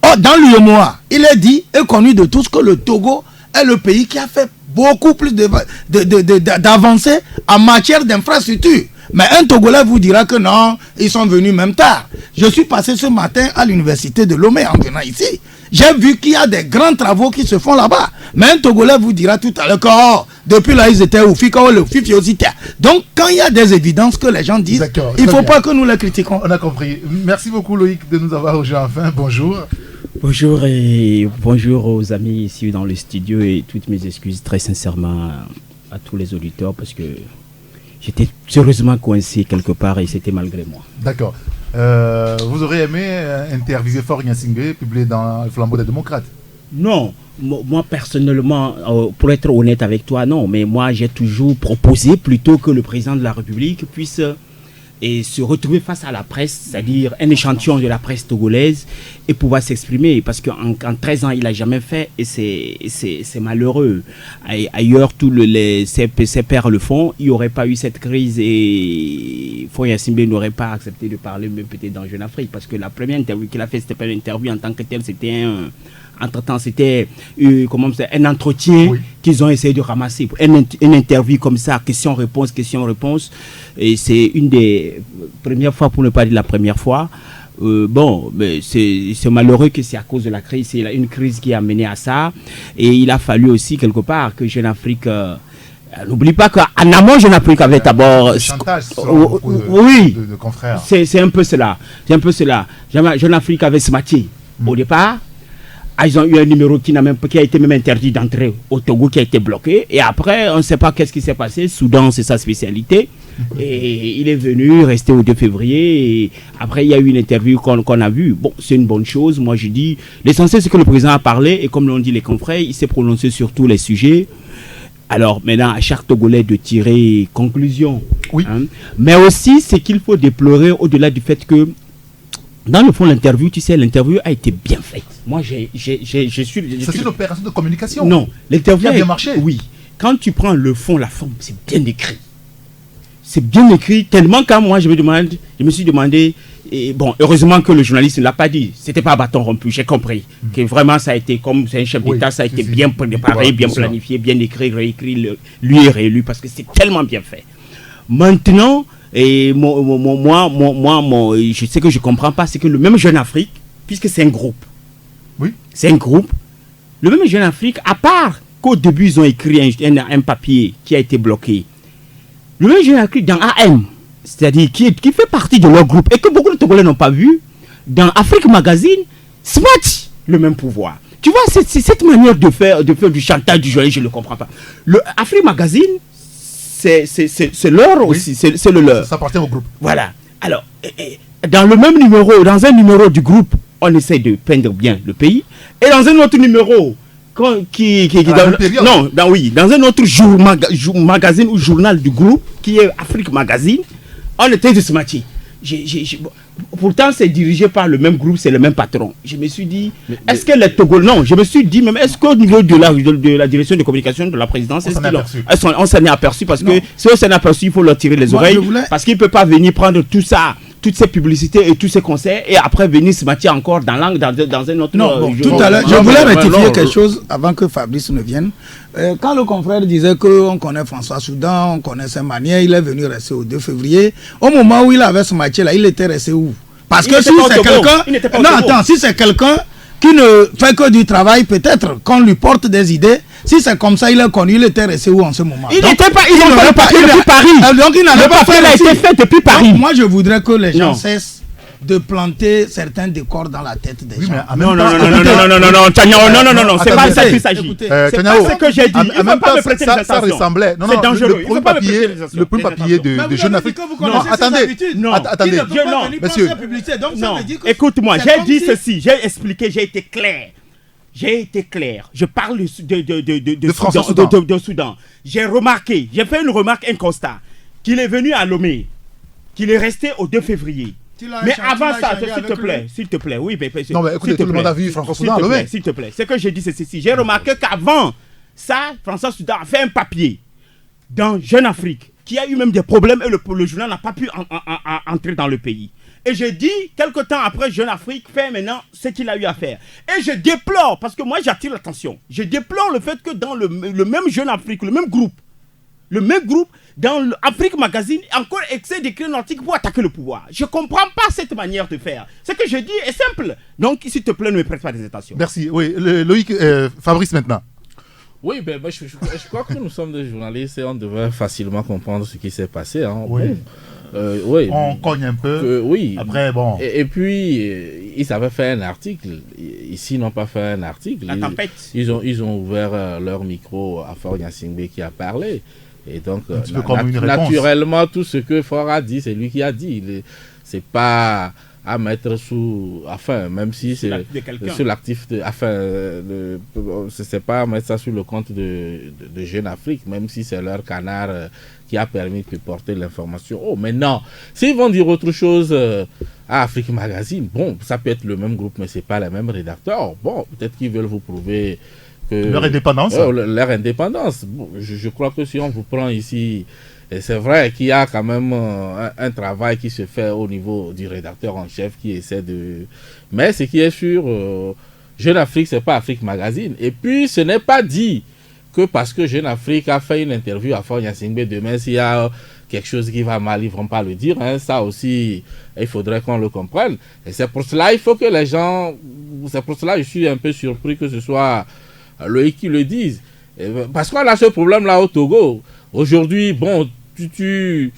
Or, dans l'UEMOA, il est dit et connu de tous que le Togo est le pays qui a fait beaucoup plus d'avancées en matière d'infrastructure. Mais un Togolais vous dira que non, ils sont venus même tard. Je suis passé ce matin à l'université de Lomé en venant ici. J'ai vu qu'il y a des grands travaux qui se font là-bas. Mais un Togolais vous dira tout à l'heure que depuis là, ils étaient au FICA, le FIFI aussi. Donc, quand il y a des évidences que les gens disent, il ne faut pas que nous les critiquons. On a compris. Merci beaucoup Loïc de nous avoir rejoint enfin. Bonjour. Bonjour et bonjour aux amis ici dans le studio et toutes mes excuses très sincèrement à tous les auditeurs parce que j'étais sérieusement coincé quelque part et c'était malgré moi. D'accord. Vous aurez aimé interviewer Faure Gnassingbé, publié dans le Flambeau des démocrates? Non, moi personnellement, pour être honnête avec toi, non. Mais moi j'ai toujours proposé plutôt que le président de la République puisse se retrouver face à la presse, c'est-à-dire un échantillon de la presse togolaise et pouvoir s'exprimer. Parce qu'en 13 ans, il n'a jamais fait et c'est malheureux. Ailleurs, ses pairs le font. Il n'y aurait pas eu cette crise et Faure Gnassingbé n'aurait pas accepté de parler même peut-être dans Jeune Afrique. Parce que la première interview qu'il a fait, c'était pas une interview en tant que telle, c'était entre-temps, c'était un entretien qu'ils ont essayé de ramasser. Une interview comme ça, question-réponse. Et c'est une des premières fois, pour ne pas dire la première fois. Mais c'est malheureux que c'est à cause de la crise. C'est une crise qui a mené à ça. Et il a fallu aussi, quelque part, que Jeune Afrique... n'oublie pas qu'en amont, Jeune Afrique avait d'abord... chantage de confrères. C'est un peu cela. Jeune Afrique avait Smati au départ. Ils ont eu un numéro qui a été même interdit d'entrer au Togo, qui a été bloqué. Et après, on ne sait pas qu'est-ce qui s'est passé. Soudan, c'est sa spécialité. Et il est venu rester au 2 février. Et après, il y a eu une interview qu'on a vue. Bon, c'est une bonne chose. Moi, je dis, l'essentiel, c'est que le président a parlé. Et comme l'ont dit les confrères, il s'est prononcé sur tous les sujets. Alors, maintenant, à chaque Togolais de tirer conclusion. Oui. Mais aussi, c'est qu'il faut déplorer, au-delà du fait que dans le fond, l'interview a été bien faite. Moi, c'est une opération de communication. Non, l'interview a bien marché. Oui. Quand tu prends le fond, la forme, c'est bien écrit. C'est bien écrit, tellement qu'à moi, je me suis demandé, et bon, heureusement que le journaliste ne l'a pas dit. C'était pas bâton rompu, j'ai compris. Que vraiment, ça a été, comme c'est un chef d'État, ça a été bien préparé, bien planifié, bien écrit, réécrit, lui est réélu, parce que c'est tellement bien fait. Maintenant... Et moi, je sais que je ne comprends pas, c'est que le même Jeune Afrique puisque c'est un groupe. Oui. C'est un groupe. Le même Jeune Afrique, à part qu'au début, ils ont écrit un papier qui a été bloqué. Le même Jeune Afrique dans AM, c'est-à-dire qui fait partie de leur groupe et que beaucoup de Togolais n'ont pas vu, dans Afrique Magazine, swatch le même pouvoir. Tu vois, c'est cette manière de faire du chantage du journaliste, je ne le comprends pas. Le Afrique Magazine, c'est leur aussi, c'est le leur. Ça appartient au groupe. Voilà. Alors, dans le même numéro, dans un numéro du groupe, on essaie de peindre bien le pays. Et dans un autre numéro, dans un autre magazine ou journal du groupe, qui est Afrique Magazine, on essaie de se matcher. Pourtant, c'est dirigé par le même groupe, c'est le même patron. Je me suis dit, est-ce que les Togolais... Non, je me suis dit, même, est-ce qu'au niveau de la direction de communication de la présidence, on s'en est aperçu parce que si on s'en est aperçu, il faut leur tirer les oreilles. Parce qu'il ne peut pas venir prendre tout ça, toutes ces publicités et tous ces conseils et après venir se matcher encore dans un autre... Non, tout à l'heure, je voulais rectifier quelque chose avant que Fabrice ne vienne. Quand le confrère disait qu'on connaît François Soudan, on connaît sa manière, il est venu rester au 2 février. Au moment où il avait ce match-là, il était resté où? Parce que si c'est quelqu'un... Non, attends, si c'est quelqu'un qui ne fait que du travail, peut-être qu'on lui porte des idées. Si c'est comme ça, il est connu, il était resté où en ce moment? Il n'était pas... Ils n'ont pas le papier depuis Paris. Donc il n'avait pas fait... Il a été fait depuis Paris. Donc, moi, je voudrais que les gens cessent de planter certains décors dans la tête des gens. Non, c'est pas ça qu'il s'agit. C'est pas ce que j'ai dit. Il ne faut pas me prêter des attentions. Ça ressemblait. Non, le premier papier de Jeune Afrique. Non, attendez. Monsieur. Non, écoute-moi, j'ai dit ceci, j'ai expliqué, j'ai été clair. Je parle de Soudan. J'ai remarqué, j'ai fait une remarque, un constat, qu'il est venu à Lomé, qu'il est resté au 2 février. Mais avant ça, s'il te plaît, oui, mais non, mais écoutez, tout le monde a vu François Soudan à Lomé. S'il te plaît, ce que j'ai dit, c'est ceci. J'ai remarqué qu'avant ça, François Soudan a fait un papier dans Jeune Afrique qui a eu même des problèmes et le journal n'a pas pu entrer dans le pays. Et j'ai dit, quelque temps après, Jeune Afrique fait maintenant ce qu'il a eu à faire. Et je déplore, parce que moi j'attire l'attention, je déplore le fait que dans le même Jeune Afrique, le même groupe, dans l'Afrique Magazine, encore essaie d'écrire un article pour attaquer le pouvoir. Je ne comprends pas cette manière de faire. Ce que je dis est simple. Donc, s'il te plaît, ne me prête pas des attentions. Merci. Oui, Loïc, Fabrice maintenant. Oui, je crois que nous sommes des journalistes et on devrait facilement comprendre ce qui s'est passé. Hein. Oui. Oui. On cogne un peu. Oui. Après, bon. Et puis, ils avaient fait un article. Ici, ils n'ont pas fait un article. La tempête. Ils ont ouvert leur micro à Faure Gnassingbé qui a parlé. Et donc, naturellement, tout ce que Faure a dit, c'est lui qui a dit. C'est pas à mettre sous... Enfin, même si c'est sur l'actif... c'est pas à mettre ça sur le compte de Jeune Afrique, même si c'est leur canard qui a permis de porter l'information. Oh, mais non, s'ils vont dire autre chose à Afrique Magazine, bon, ça peut être le même groupe, mais c'est pas les mêmes rédacteurs. Bon, peut-être qu'ils veulent vous prouver... Leur indépendance. Leur indépendance. Bon, je crois que si on vous prend ici, c'est vrai qu'il y a quand même un travail qui se fait au niveau du rédacteur en chef qui essaie de... Mais ce qui est sûr, Jeune Afrique, c'est pas Afrique Magazine. Et puis, ce n'est pas dit que parce que Jeune Afrique a fait une interview à Faure Gnassingbé, demain, s'il y a quelque chose qui va mal, ils ne vont pas le dire. Hein. Ça aussi, il faudrait qu'on le comprenne. Et c'est pour cela, il faut que les gens... C'est pour cela que je suis un peu surpris que ce soit... Loïc qui le disent. Parce qu'on a ce problème-là au Togo. Aujourd'hui, bon, tu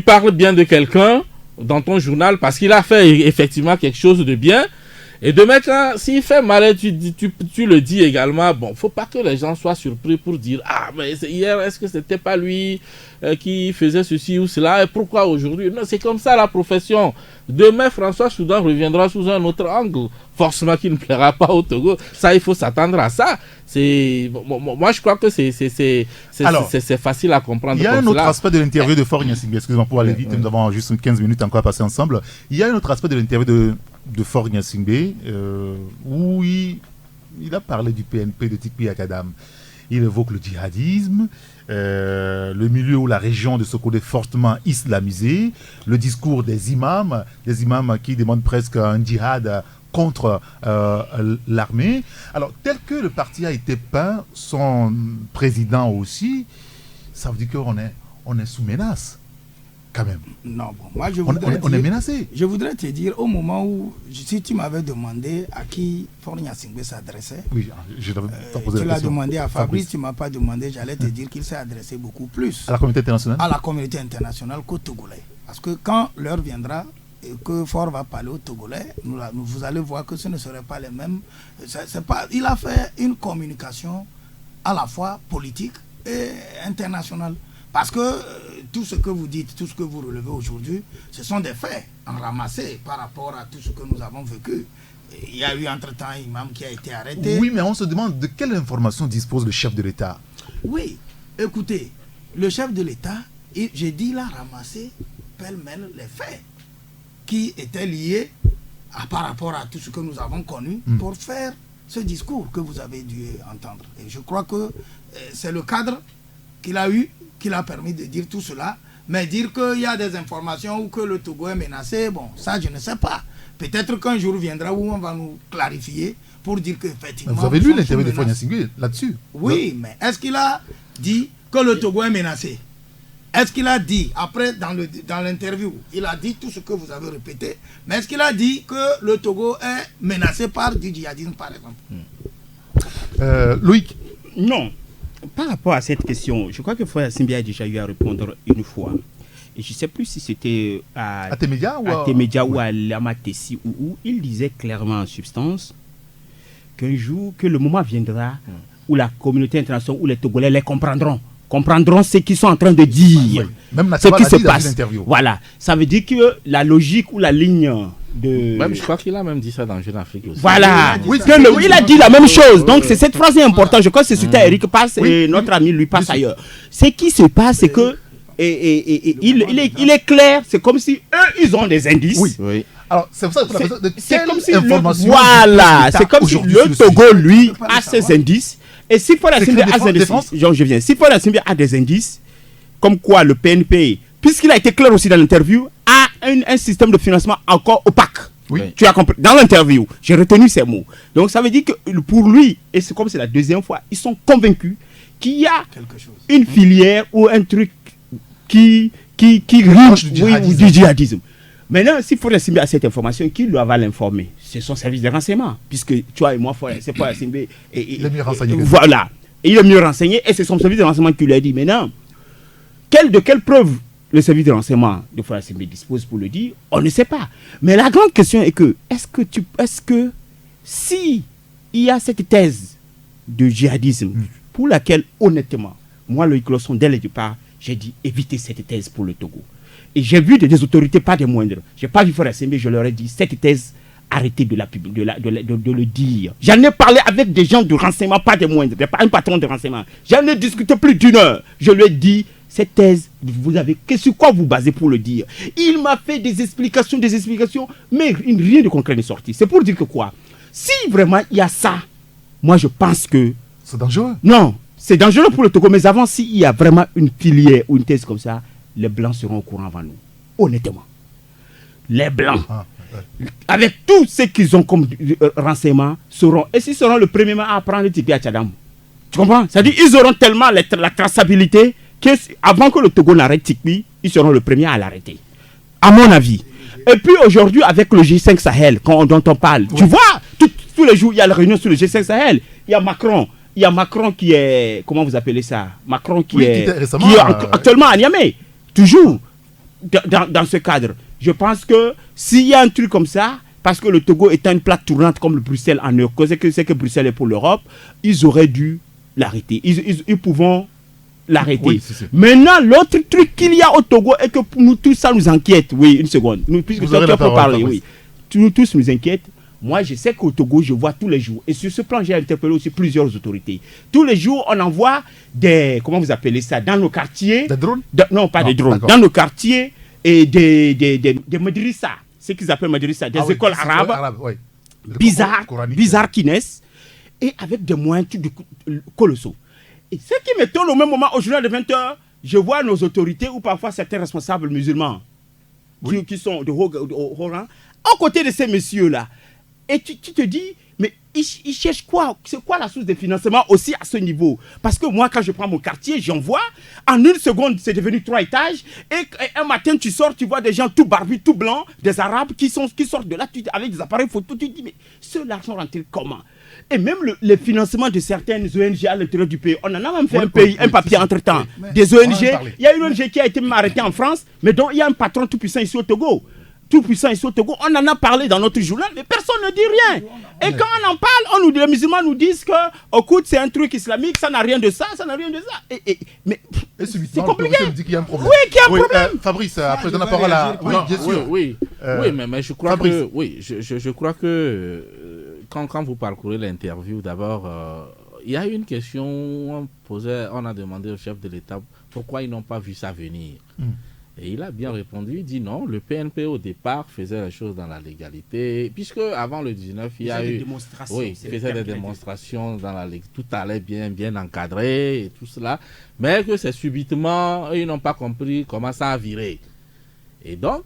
parles bien de quelqu'un dans ton journal parce qu'il a fait effectivement quelque chose de bien. Et demain, s'il fait mal, tu le dis également. Bon, il ne faut pas que les gens soient surpris pour dire « Ah, mais hier, est-ce que c'était pas lui qui faisait ceci ou cela? Et pourquoi aujourd'hui ?» Non, c'est comme ça la profession. Demain, François Soudan reviendra sous un autre angle. Forcément qui ne plaira pas au Togo. Ça, il faut s'attendre à ça. Moi, je crois que c'est facile à comprendre. Il y a un autre aspect de l'interview de Faure Gnassingbé. Excusez-moi pour aller vite, nous avons juste 15 minutes encore à passer ensemble. Il y a un autre aspect de l'interview de Faure Gnassingbé où il a parlé du PNP de Tikpi Akadam. Il évoque le djihadisme, le milieu ou la région de Sokodé fortement islamisé, le discours des imams qui demandent presque un djihad contre l'armée. Alors, tel que le parti a été peint, son président aussi, ça veut dire qu'on est sous menace. Quand même. Non, bon, moi on est menacé. Je voudrais te dire, au moment où, si tu m'avais demandé à qui Faure Gnassingbé s'adressait, oui, je t'avais posé la question. Tu l'as demandé à Fabrice, tu ne m'as pas demandé, j'allais te dire qu'il s'est adressé beaucoup plus à la communauté internationale. À la communauté internationale qu'au Togolais. Parce que quand l'heure viendra, et que Faure va parler aux Togolais, vous allez voir que ce ne serait pas les mêmes. Il a fait une communication à la fois politique et internationale. Parce que tout ce que vous dites, tout ce que vous relevez aujourd'hui, ce sont des faits ramassés par rapport à tout ce que nous avons vécu. Il y a eu entre-temps un imam qui a été arrêté. Oui, mais on se demande de quelle information dispose le chef de l'État. Oui, écoutez, le chef de l'État, j'ai dit, il a ramassé pêle-mêle les faits qui étaient liés par rapport à tout ce que nous avons connu pour faire ce discours que vous avez dû entendre. Et je crois que c'est le cadre qu'il a eu qui l'a permis de dire tout cela. Mais dire qu'il y a des informations ou que le Togo est menacé, bon, ça je ne sais pas. Peut-être qu'un jour viendra où on va nous clarifier pour dire qu'effectivement... Vous avez lu l'interview de Faure Gnassingbé là-dessus? Oui, mais est-ce qu'il a dit que le Togo est menacé? Est-ce qu'il a dit, après dans l'interview, il a dit tout ce que vous avez répété, mais est-ce qu'il a dit que le Togo est menacé par du djihadisme, par exemple? Loïc? Non. Par rapport à cette question, je crois que Faure Gnassingbé a déjà eu à répondre une fois. Et je ne sais plus si c'était à Témédia ou à Lamatessi, où il disait clairement en substance qu'un jour, que le moment viendra où la communauté internationale, où les Togolais les comprendront ce qu'ils sont en train de dire, même ce qui se passe. Voilà, ça veut dire que la logique ou la ligne de... Même, je crois qu'il a même dit ça dans Jeune Afrique aussi. Voilà, il a dit la même chose. Donc cette phrase est importante. Je crois que c'est ce que Eric passe et notre ami lui passe ailleurs. Ce qui se passe, c'est que il est clair, c'est comme si eux, ils ont des indices. Oui. Alors, c'est pour ça que c'est comme si c'est comme si le Togo, lui, a ses indices. Et si Faure Gnassingbé a des indices, si Faure Gnassingbé a des indices, comme quoi le PNP, puisqu'il a été clair aussi dans l'interview, a un système de financement encore opaque. Oui. Tu as compris. Dans l'interview, j'ai retenu ces mots. Donc ça veut dire que pour lui, et c'est comme c'est la deuxième fois, ils sont convaincus qu'il y a une filière ou un truc qui rime du djihadisme. Maintenant, si Faure Gnassingbé a cette information, qui doit l'informer? C'est son service de renseignement. Puisque toi et moi, c'est Faure Gnassingbé. Il est mieux renseigné. Voilà. Il est mieux renseigné et c'est son service de renseignement qui lui a dit. Maintenant, de quelle preuve le service de renseignement de Faure Gnassingbé dispose pour le dire? On ne sait pas. Mais la grande question est que, est-ce que si il y a cette thèse de djihadisme pour laquelle, honnêtement, moi, Loïc Lawson, dès le départ, j'ai dit éviter cette thèse pour le Togo. Et j'ai vu des autorités, pas des moindres. Je n'ai pas vu Faure Gnassingbé, je leur ai dit, cette thèse, arrêtez de le dire. J'en ai parlé avec des gens de renseignement, pas des moindres, un patron de renseignement. J'en ai discuté plus d'une heure. Je lui ai dit, cette thèse, sur quoi vous basez pour le dire? Il m'a fait des explications, mais rien de concret n'est sorti. C'est pour dire que quoi? Si vraiment il y a ça, moi je pense que... C'est dangereux. Non, c'est dangereux pour le Togo, mais avant, s'il y a vraiment une filière ou une thèse comme ça, les Blancs seront au courant avant nous. Honnêtement. Les Blancs, avec tout ce qu'ils ont comme renseignement, seront... Et s'ils seront le premier à prendre le Tipi à Tchadam. Tu comprends? C'est-à-dire qu'ils auront tellement la traçabilité qu'avant que le Togo n'arrête Tipi, ils seront le premier à l'arrêter. À mon avis. Et puis aujourd'hui, avec le G5 Sahel, dont on parle, tu vois, tous les jours, il y a la réunion sur le G5 Sahel. Il y a Macron qui est... Comment vous appelez ça? Macron qui est actuellement à Niamey. Toujours dans ce cadre. Je pense que s'il y a un truc comme ça, parce que le Togo est une plaque tournante comme le Bruxelles en Europe, c'est que Bruxelles est pour l'Europe, ils auraient dû l'arrêter. Ils pouvront l'arrêter. Oui, maintenant, l'autre truc qu'il y a au Togo et que nous tous, ça nous inquiète. Oui, une seconde. Puisque toi, tu peux parler. Oui. Nous tous nous inquiète. Moi, je sais qu'au Togo, je vois tous les jours. Et sur ce plan, j'ai interpellé aussi plusieurs autorités. Tous les jours, on envoie des... Comment vous appelez ça? Dans nos quartiers. Des drones? Non, pas des drones. Dans nos quartiers, et des madrasa. Ce qu'ils appellent madrasa. Des écoles arabes. Bizarres qui naissent. Et avec des moyens colossaux. Et ce qui m'étonne au même moment, au journal de 20h, je vois nos autorités ou parfois certains responsables musulmans qui sont de haut rang, à côté de ces messieurs-là. Et tu te dis, Mais ils cherchent quoi? C'est quoi la source de financement aussi à ce niveau? Parce que moi, quand je prends mon quartier, j'en vois, en une seconde, c'est devenu 3 étages. Et un matin, tu sors, tu vois des gens tout barbus, tout blancs, des Arabes qui sortent de là avec des appareils photo. Tu te dis, mais l'argent rentre comment? Et même le financement de certaines ONG à l'intérieur du pays, on en a même fait un papier entre-temps. Des ONG, il y a une ONG qui a été arrêtée en France, mais dont il y a un patron tout puissant ici au Togo. Tout puissant ici au Togo, on en a parlé dans notre journal, mais personne ne dit rien. Et quand on en parle, les musulmans nous disent que, écoute, c'est un truc islamique, ça n'a rien de ça, ça n'a rien de ça. Mais c'est compliqué. Dit qu'il y a un problème. Oui, qu'il y a un problème. Fabrice, après donne la parole à... Oui, bien sûr. Oui, mais je crois que... Oui, je crois que quand vous parcourez l'interview, d'abord, il y a une question, on a demandé au chef de l'État pourquoi ils n'ont pas vu ça venir. Et il a bien répondu, il dit non, le PNP au départ faisait les choses dans la légalité, puisque avant le 19, il y a eu... Oui, il faisait des démonstrations dans la légalité, tout allait bien encadré et tout cela, mais que c'est subitement, ils n'ont pas compris comment ça a viré. Et donc,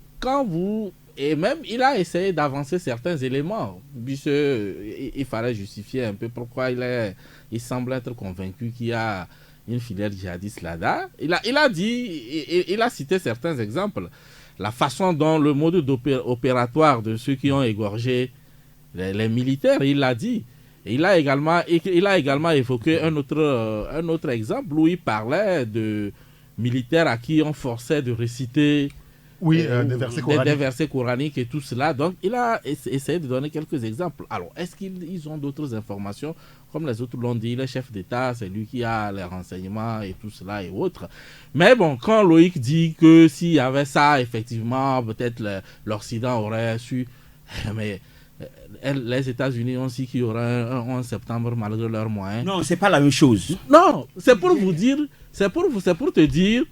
et même, il a essayé d'avancer certains éléments, puisqu'il fallait justifier un peu pourquoi il semble être convaincu qu'il y a une filière djihadiste là-bas. Il a cité certains exemples. La façon dont le mode opératoire de ceux qui ont égorgé les militaires, il l'a dit. Et il a également évoqué un autre exemple où il parlait de militaires à qui on forçait de réciter des versets coraniques et tout cela. Donc, il a essayé de donner quelques exemples. Alors, est-ce qu'ils ont d'autres informations? Comme les autres l'ont dit, le chef d'État, c'est lui qui a les renseignements et tout cela et autres. Mais bon, quand Loïc dit que s'il y avait ça, effectivement, peut-être l'Occident aurait su... Mais les États-Unis ont dit qu'il y aura un 11 septembre malgré leurs moyens. Non, c'est pas la même chose. Non, c'est pour vous dire, c'est pour te dire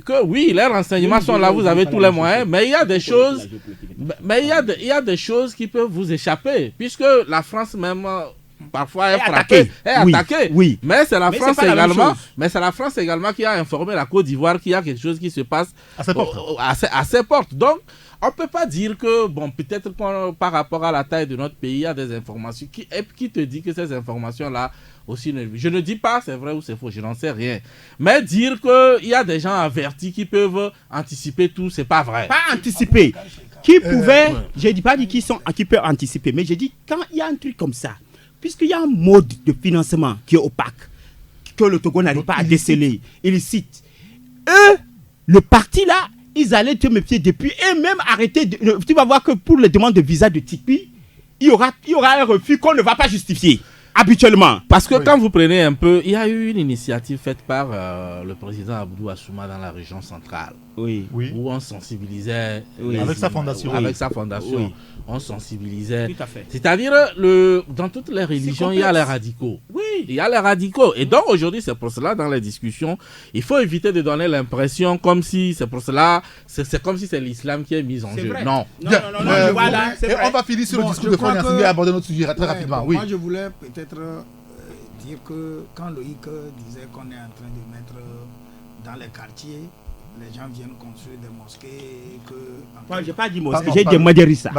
que oui, les renseignements sont là, vous avez tous les moyens, mais il y a des choses, il y a des choses qui peuvent vous échapper, puisque la France même parfois est frappée, est attaquée. Oui. Mais c'est la France également qui a informé la Côte d'Ivoire qu'il y a quelque chose qui se passe à ses portes. Donc, on ne peut pas dire que, bon, peut-être par rapport à la taille de notre pays, il y a des informations qui te dit que ces informations-là aussi... Je ne dis pas c'est vrai ou c'est faux, je n'en sais rien. Mais dire qu'il y a des gens avertis qui peuvent anticiper tout, c'est pas vrai. Pas anticiper. Qui pouvaient... Je n'ai pas dit qui peuvent anticiper, mais j'ai dit quand il y a un truc comme ça, puisqu'il y a un mode de financement qui est opaque, que le Togo n'arrive pas à déceler, illicite. Eux, le parti là, ils allaient te méfier depuis et même arrêter. Tu vas voir que pour les demandes de visa de Tipeee, il y aura un refus qu'on ne va pas justifier habituellement. Parce que quand vous prenez un peu, il y a eu une initiative faite par le président Abdou Assouma dans la région centrale. Oui. Où on sensibilisait. Avec sa fondation. Avec sa fondation. Oui. On sensibilisait. Tout à fait. C'est-à-dire, dans toutes les religions, il y a les radicaux. Oui. Il y a les radicaux. Et donc, aujourd'hui, c'est pour cela, dans les discussions, il faut éviter de donner l'impression comme si c'est pour cela, c'est comme si c'est l'islam qui est mis en jeu. Vrai. Non. Non, voilà, c'est vrai. On va finir sur le discours de Front National et aborder notre sujet très rapidement. Oui. Moi, je voulais peut-être dire que quand Loïc disait qu'on est en train de mettre dans les quartiers, les gens viennent construire des mosquées. Moi, je n'ai pas dit mosquée, j'ai dit madrasa.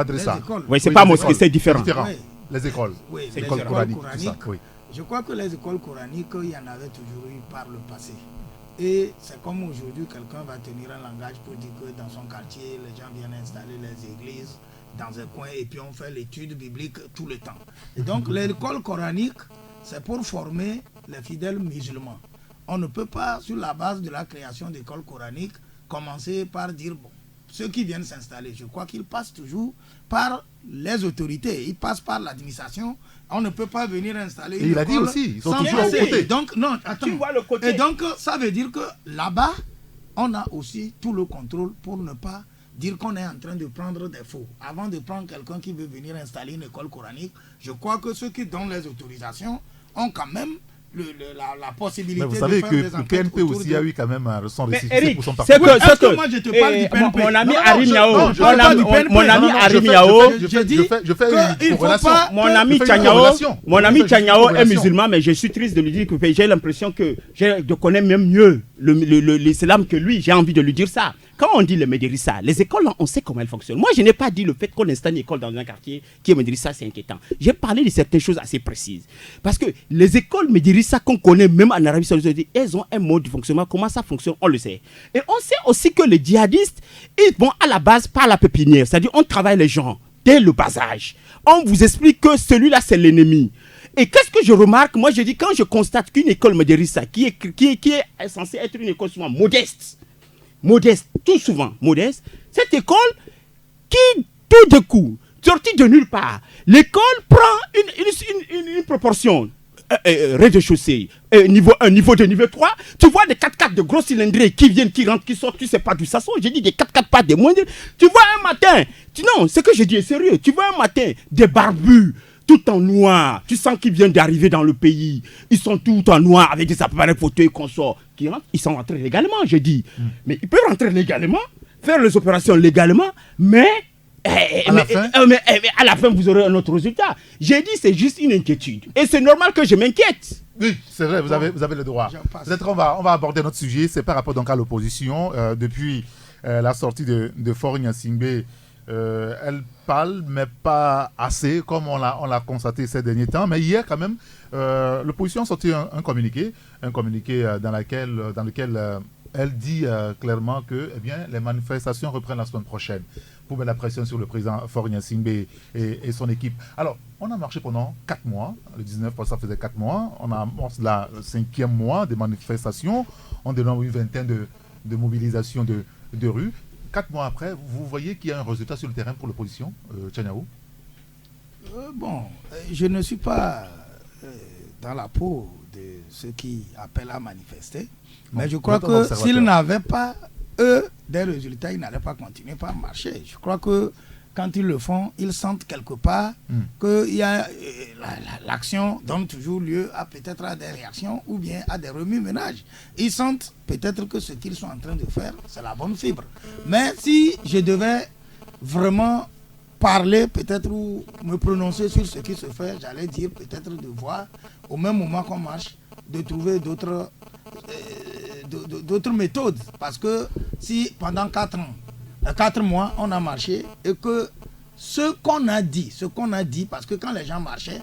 Oui, c'est pas mosquée, c'est différent. Oui. Les écoles. Oui, les écoles coraniques. Oui. Je crois que les écoles coraniques, il y en avait toujours eu par le passé. Et c'est comme aujourd'hui, quelqu'un va tenir un langage pour dire que dans son quartier, les gens viennent installer les églises dans un coin et puis on fait l'étude biblique tout le temps. Et donc, l'école coranique, c'est pour former les fidèles musulmans. On ne peut pas, sur la base de la création d'écoles coraniques, commencer par dire, bon, ceux qui viennent s'installer, je crois qu'ils passent toujours par les autorités, ils passent par l'administration. On ne peut pas venir installer une école. Il a dit aussi, ils sont toujours à côté. Donc, non, attends. Tu vois le côté. Et donc, ça veut dire que là-bas, on a aussi tout le contrôle pour ne pas dire qu'on est en train de prendre des faux. Avant de prendre quelqu'un qui veut venir installer une école coranique, je crois que ceux qui donnent les autorisations ont quand même la possibilité mais vous savez de que faire des le PNP aussi a eu quand même son récépissé pour son parti. C'est que moi je te parle du PNP. Mon ami Arim Yao, mon ami Arim Yao, je fais une corrélation. Mon ami Tchanyao est musulman, mais je suis triste de lui dire que j'ai l'impression que je connais même mieux l'islam que lui. J'ai envie de lui dire ça. Quand on dit le Médérissa, les écoles, on sait comment elles fonctionnent. Moi, je n'ai pas dit le fait qu'on installe une école dans un quartier qui est Médérissa, c'est inquiétant. J'ai parlé de certaines choses assez précises. Parce que les écoles Médérissa qu'on connaît même en Arabie Saoudite, elles ont un mode de fonctionnement. Comment ça fonctionne, on le sait. Et on sait aussi que les djihadistes, ils vont à la base par la pépinière. C'est-à-dire, on travaille les gens dès le bas âge. On vous explique que celui-là, c'est l'ennemi. Et qu'est-ce que je remarque? Moi, je dis, quand je constate qu'une école Médérissa, qui est censée être une école souvent modeste, tout souvent modeste, cette école qui, tout de coup, sortie de nulle part, l'école prend une proportion rez-de-chaussée, niveau 1, niveau 2, niveau 3, tu vois des 4x4 de gros cylindrés qui viennent, qui rentrent, qui sortent, tu ne sais pas d'où ça sort, j'ai dit des 4x4 pas des moindres, tu vois un matin, non, ce que je dis est sérieux, tu vois un matin des barbus, tout en noir, tu sens qu'ils viennent d'arriver dans le pays, ils sont tout en noir avec des appareils photo et consorts qui rentrent, ils sont rentrés légalement, je dis. Mais ils peuvent rentrer légalement, faire les opérations légalement, mais à la fin, vous aurez un autre résultat. J'ai dit, c'est juste une inquiétude. Et c'est normal que je m'inquiète. Oui, c'est vrai, vous avez le droit. Peut-être on va aborder notre sujet, c'est par rapport donc à l'opposition. Depuis la sortie de Faure Gnassingbé, elle parle, mais pas assez, comme on l'a constaté ces derniers temps. Mais hier, quand même, l'opposition a sorti un communiqué dans lequel elle dit clairement que les manifestations reprennent la semaine prochaine pour mettre la pression sur le président Faure Gnassingbé et son équipe. Alors, on a marché pendant 4 mois. Le 19, ça faisait 4 mois. On a amorcé le 5e mois des manifestations. On dénombre une vingtaine de mobilisations de rue. 4 mois après, vous voyez qu'il y a un résultat sur le terrain pour l'opposition, Tchanyao? Je ne suis pas dans la peau de ceux qui appellent à manifester, mais je crois que s'ils n'avaient pas, eux, des résultats, ils n'allaient pas continuer par marcher. Je crois que quand ils le font, ils sentent quelque part que l'action donne toujours lieu à peut-être à des réactions ou bien à des remue-ménages. Ils sentent peut-être que ce qu'ils sont en train de faire, c'est la bonne fibre. Mais si je devais vraiment parler peut-être ou me prononcer sur ce qui se fait, j'allais dire peut-être de voir au même moment qu'on marche, de trouver d'autres méthodes. Parce que si pendant 4 mois, on a marché et que ce qu'on a dit, parce que quand les gens marchaient,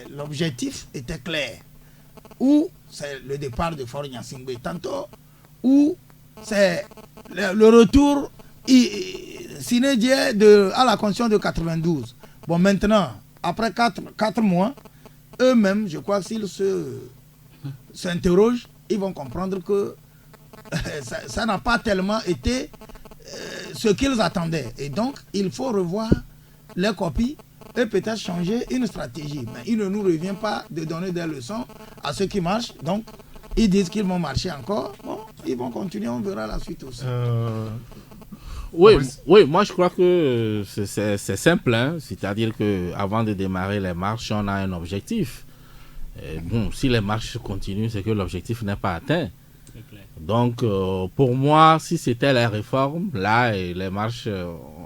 l'objectif était clair. Ou c'est le départ de Faure Gnassingbé tantôt, ou c'est le retour sine die à la Constitution de 92. Bon, maintenant, après 4 mois, eux-mêmes, je crois que s'ils s'interrogent, ils vont comprendre que ça n'a pas tellement été ce qu'ils attendaient. Et donc, il faut revoir les copies et peut-être changer une stratégie. Mais il ne nous revient pas de donner des leçons à ceux qui marchent. Donc, ils disent qu'ils vont marcher encore. Bon, ils vont continuer, on verra la suite aussi. Oui, moi je crois que c'est simple. Hein? C'est-à-dire qu'avant de démarrer les marches, on a un objectif. Et bon, si les marches continuent, c'est que l'objectif n'est pas atteint. Donc, pour moi, si c'était la réforme, là, les marches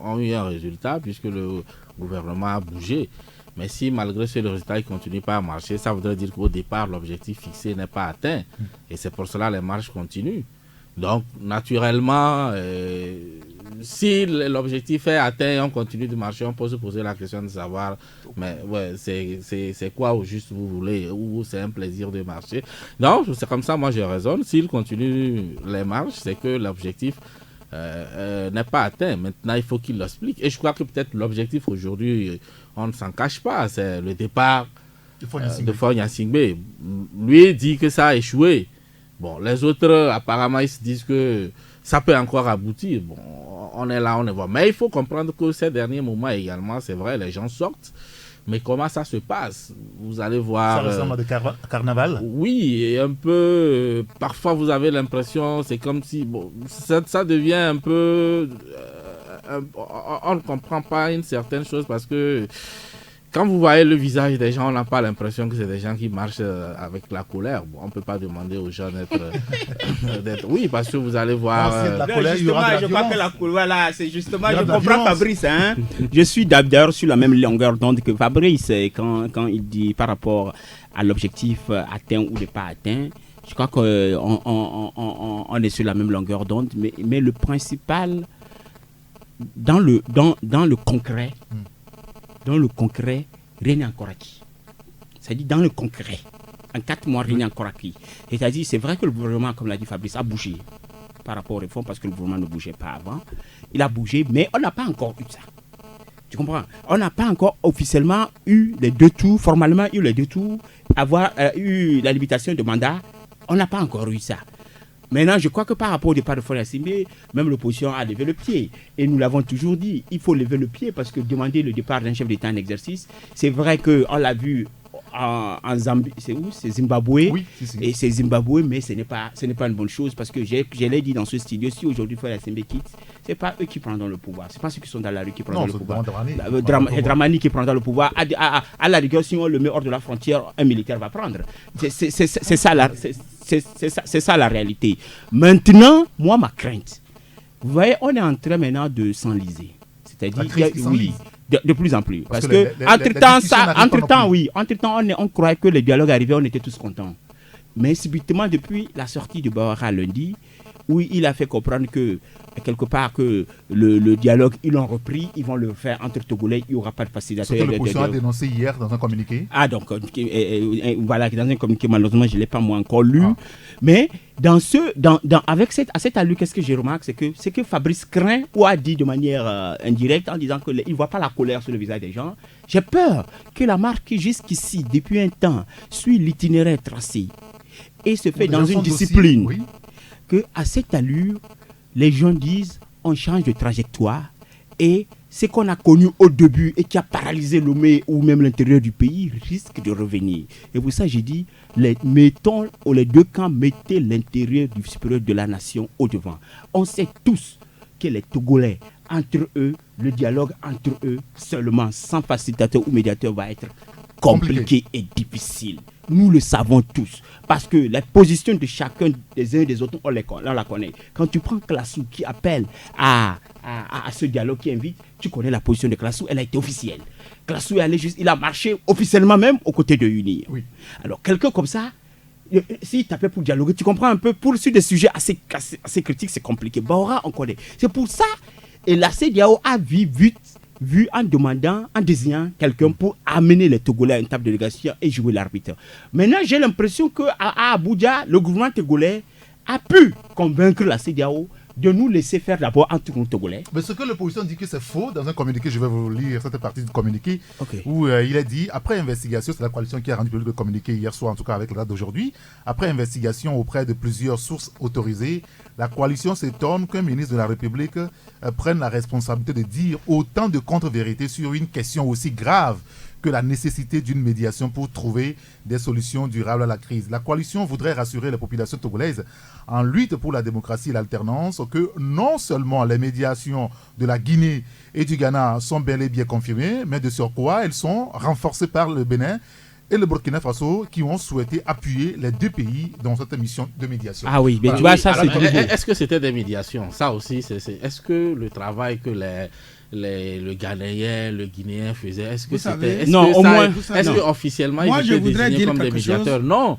ont eu un résultat puisque le gouvernement a bougé. Mais si, malgré ce résultat, il ne continue pas à marcher, ça voudrait dire qu'au départ, l'objectif fixé n'est pas atteint. Et c'est pour cela que les marches continuent. Donc, naturellement, si l'objectif est atteint et on continue de marcher, on peut se poser la question de savoir, mais ouais, c'est quoi au juste vous voulez, ou c'est un plaisir de marcher. Non, c'est comme ça, moi je raisonne. S'il continue les marches, c'est que l'objectif n'est pas atteint. Maintenant, il faut qu'il l'explique. Et je crois que peut-être l'objectif aujourd'hui, on ne s'en cache pas, c'est le départ de Faure Gnassingbé. Lui dit que ça a échoué. Bon, les autres, apparemment, ils se disent que ça peut encore aboutir. Bon, on est là, on est voit. Mais il faut comprendre que ces derniers moments également, c'est vrai, les gens sortent. Mais comment ça se passe? Vous allez voir... Ça ressemble à de carnaval? Oui, et un peu... parfois, vous avez l'impression, c'est comme si... Bon, ça devient un peu... on ne comprend pas une certaine chose parce que... quand vous voyez le visage des gens, on n'a pas l'impression que c'est des gens qui marchent avec la colère. Bon, on ne peut pas demander aux gens d'être... Oui, parce que vous allez voir... La colère, justement, je crois que la colère, voilà, c'est justement... Je comprends Fabrice, hein. Je suis d'ailleurs sur la même longueur d'onde que Fabrice quand il dit par rapport à l'objectif atteint ou pas atteint. Je crois qu'on est sur la même longueur d'onde, mais le principal, dans le concret, rien n'est encore acquis. C'est-à-dire dans le concret, en 4 mois, rien n'est encore acquis. C'est-à-dire, c'est vrai que le gouvernement, comme l'a dit Fabrice, a bougé par rapport aux réformes, parce que le gouvernement ne bougeait pas avant. Il a bougé, mais on n'a pas encore eu ça. Tu comprends? On n'a pas encore officiellement eu les 2 tours, formellement eu les 2 tours, avoir eu la limitation de mandat. On n'a pas encore eu ça. Maintenant, je crois que par rapport au départ de Faure Gnassingbé, même l'opposition a levé le pied. Et nous l'avons toujours dit, il faut lever le pied parce que demander le départ d'un chef d'État en exercice, c'est vrai qu'on l'a vu en Zambie, c'est où? C'est Zimbabwe. Oui, et c'est Zimbabwe, mais ce n'est pas une bonne chose parce que je l'ai dit dans ce studio, si aujourd'hui Faure Gnassingbé quitte, ce n'est pas eux qui prendront le pouvoir. Ce n'est pas ceux qui sont dans la rue qui prendront le pouvoir. C'est Dramani qui prendra le pouvoir. À la rigueur, si on le met hors de la frontière, un militaire va prendre. C'est ça la réalité. Maintenant, moi, ma crainte, vous voyez, on est en train maintenant de s'enliser. C'est-à-dire, oui, de plus en plus. Parce que, entre-temps, on croyait que les dialogues arrivaient, on était tous contents. Mais subitement, depuis la sortie de Bawara lundi, où il a fait comprendre que, quelque part, que le dialogue, ils l'ont repris, ils vont le faire entre Togolais, il n'y aura pas de facilitateur. C'est ce que l'opposition a dénoncé hier dans un communiqué. Ah, donc, voilà, dans un communiqué, malheureusement, je ne l'ai pas moi encore lu. Mais à cette allure, qu'est-ce que j'ai remarqué, c'est que Fabrice craint ou a dit de manière indirecte en disant qu'il ne voit pas la colère sur le visage des gens. J'ai peur que la marche qui jusqu'ici, depuis un temps, suit l'itinéraire tracé et se fait dans une discipline. Oui. Qu'à cette allure, les gens disent on change de trajectoire et ce qu'on a connu au début et qui a paralysé Lomé ou même l'intérieur du pays risque de revenir. Et pour ça, j'ai dit, mettons les 2 camps, mettez l'intérieur du supérieur de la nation au devant. On sait tous que les Togolais, entre eux, le dialogue entre eux seulement, sans facilitateur ou médiateur, va être compliqué et difficile. Nous le savons tous. Parce que la position de chacun des uns et des autres, on la connaît. Quand tu prends Classou qui appelle à ce dialogue, qui invite, tu connais la position de Classou, elle a été officielle. Classou il a marché officiellement même aux côtés de UNIR. Oui. Alors, quelqu'un comme ça, s'il t'appelle pour dialoguer, tu comprends un peu, sur des sujets assez critiques, c'est compliqué. Bawara, on connaît. C'est pour ça, et la CEDEAO a vu en désignant quelqu'un pour amener les Togolais à une table de négociation et jouer l'arbitre. Maintenant, j'ai l'impression qu'à Abuja, le gouvernement togolais a pu convaincre la CEDEAO de nous laisser faire d'abord entre nous Togolais. Mais ce que l'opposition dit que c'est faux, dans un communiqué, je vais vous lire cette partie du communiqué, où il a dit, après investigation, c'est la coalition qui a rendu public le communiqué hier soir, en tout cas avec la date d'aujourd'hui, après investigation auprès de plusieurs sources autorisées, la coalition s'étonne qu'un ministre de la République prenne la responsabilité de dire autant de contre-vérités sur une question aussi grave que la nécessité d'une médiation pour trouver des solutions durables à la crise. La coalition voudrait rassurer les populations togolaises en lutte pour la démocratie et l'alternance que non seulement les médiations de la Guinée et du Ghana sont bel et bien confirmées, mais de surcroît, elles sont renforcées par le Bénin et le Burkina Faso qui ont souhaité appuyer les 2 pays dans cette mission de médiation. Ah oui, mais tu vois, ça c'est nouveau. Est-ce que c'était des médiations? Ça aussi, est-ce que le travail que le Ghanéen, le Guinéen faisait, est-ce que c'était... Est-ce que officiellement ils étaient désignés comme des médiateurs? Non.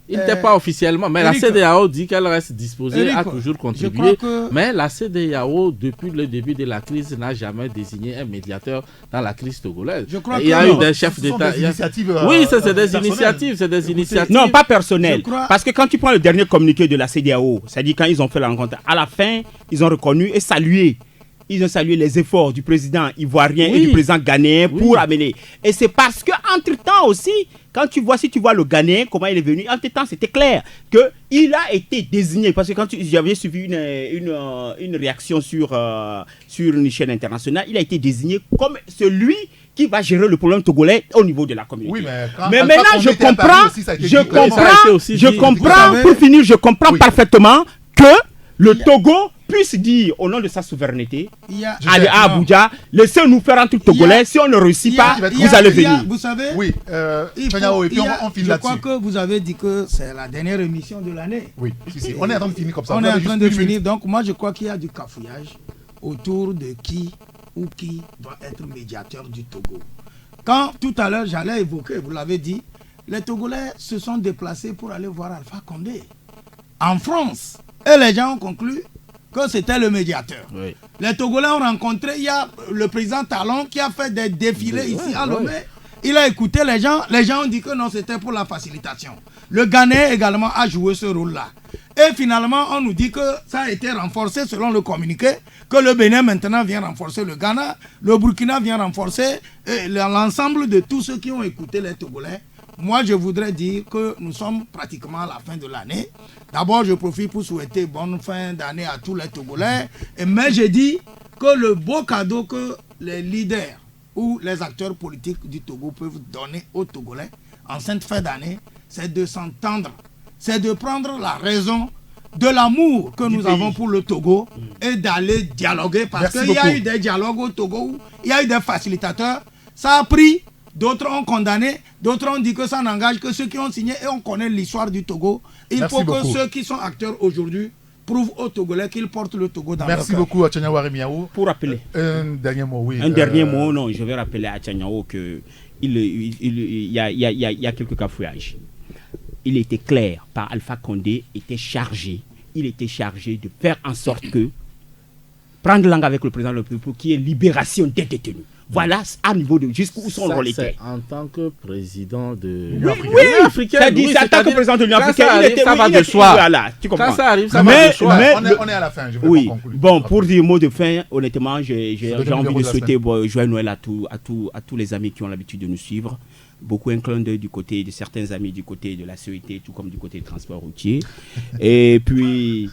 Il n'était pas officiellement, mais la CEDEAO dit qu'elle reste disposée à toujours contribuer. Mais la CEDEAO, depuis le début de la crise, n'a jamais désigné un médiateur dans la crise togolaise. Il y a eu des chefs d'État. Oui, c'est des initiatives. Non, pas personnelles. Parce que quand tu prends le dernier communiqué de la CEDEAO, c'est-à-dire quand ils ont fait la rencontre, à la fin, ils ont reconnu et salué. Ils ont salué les efforts du président ivoirien et du président ghanéen pour amener. Et c'est parce qu'entre-temps aussi, si tu vois le Ghanéen, comment il est venu, entre-temps, c'était clair qu'il a été désigné. Parce que quand j'avais suivi une réaction sur une chaîne internationale, il a été désigné comme celui qui va gérer le problème togolais au niveau de la communauté. Oui, mais maintenant, je comprends, pour finir, je comprends parfaitement que le Togo puisse dire au nom de sa souveraineté, allez à Abuja, laissez-nous faire un truc togolais, si on ne réussit pas, vous allez venir. Vous savez, oui, Chanyao, et puis on finit là-dessus. Je crois que vous avez dit que c'est la dernière émission de l'année. Oui, si. On est en train de finir comme ça. On est en train de finir, donc moi je crois qu'il y a du cafouillage autour de qui doit être médiateur du Togo. Quand tout à l'heure j'allais évoquer, vous l'avez dit, les Togolais se sont déplacés pour aller voir Alpha Condé en France. Et les gens ont conclu que c'était le médiateur. Oui. Les Togolais ont rencontré, il y a le président Talon qui a fait des défilés ici à Lomé. Il a écouté les gens ont dit que non, c'était pour la facilitation. Le Ghanéen également a joué ce rôle-là. Et finalement, on nous dit que ça a été renforcé selon le communiqué, que le Bénin maintenant vient renforcer le Ghana, le Burkina vient renforcer l'ensemble de tous ceux qui ont écouté les Togolais. Moi, je voudrais dire que nous sommes pratiquement à la fin de l'année. D'abord, je profite pour souhaiter bonne fin d'année à tous les Togolais. Mais je dis que le beau cadeau que les leaders ou les acteurs politiques du Togo peuvent donner aux Togolais en cette fin d'année, c'est de s'entendre, c'est de prendre la raison de l'amour que nous avons pour le Togo et d'aller dialoguer. Parce qu'il y a eu des dialogues au Togo, il y a eu des facilitateurs, ça a pris. D'autres ont condamné, d'autres ont dit que ça n'engage que ceux qui ont signé et on connaît l'histoire du Togo. Il faut que ceux qui sont acteurs aujourd'hui prouvent aux Togolais qu'ils portent le Togo dans leur cœur. Merci beaucoup à Chanyao Arimiao. Pour rappeler. Un dernier mot, oui. Un dernier mot, non, je vais rappeler à Chanyao qu'il y a quelques cafouillages. Il était clair, par Alpha Condé, il était chargé de faire en sorte que prendre langue avec le président de la République pour qu'il y ait libération des détenus. Voilà à niveau de jusqu'où son rôle était. En tant que président de l'Union africaine. En tant que président de l'Union africaine, ça va de soi. Tu comprends. Quand ça arrive, ça va de soi. On est à la fin. Je vais conclure. Bon, pour dire mot de fin, honnêtement, j'ai envie de souhaiter joyeux Noël à tous les amis qui ont l'habitude de nous suivre. Beaucoup un clin d'œil du côté de certains amis du côté de la CET, tout comme du côté du transport routier. et puis,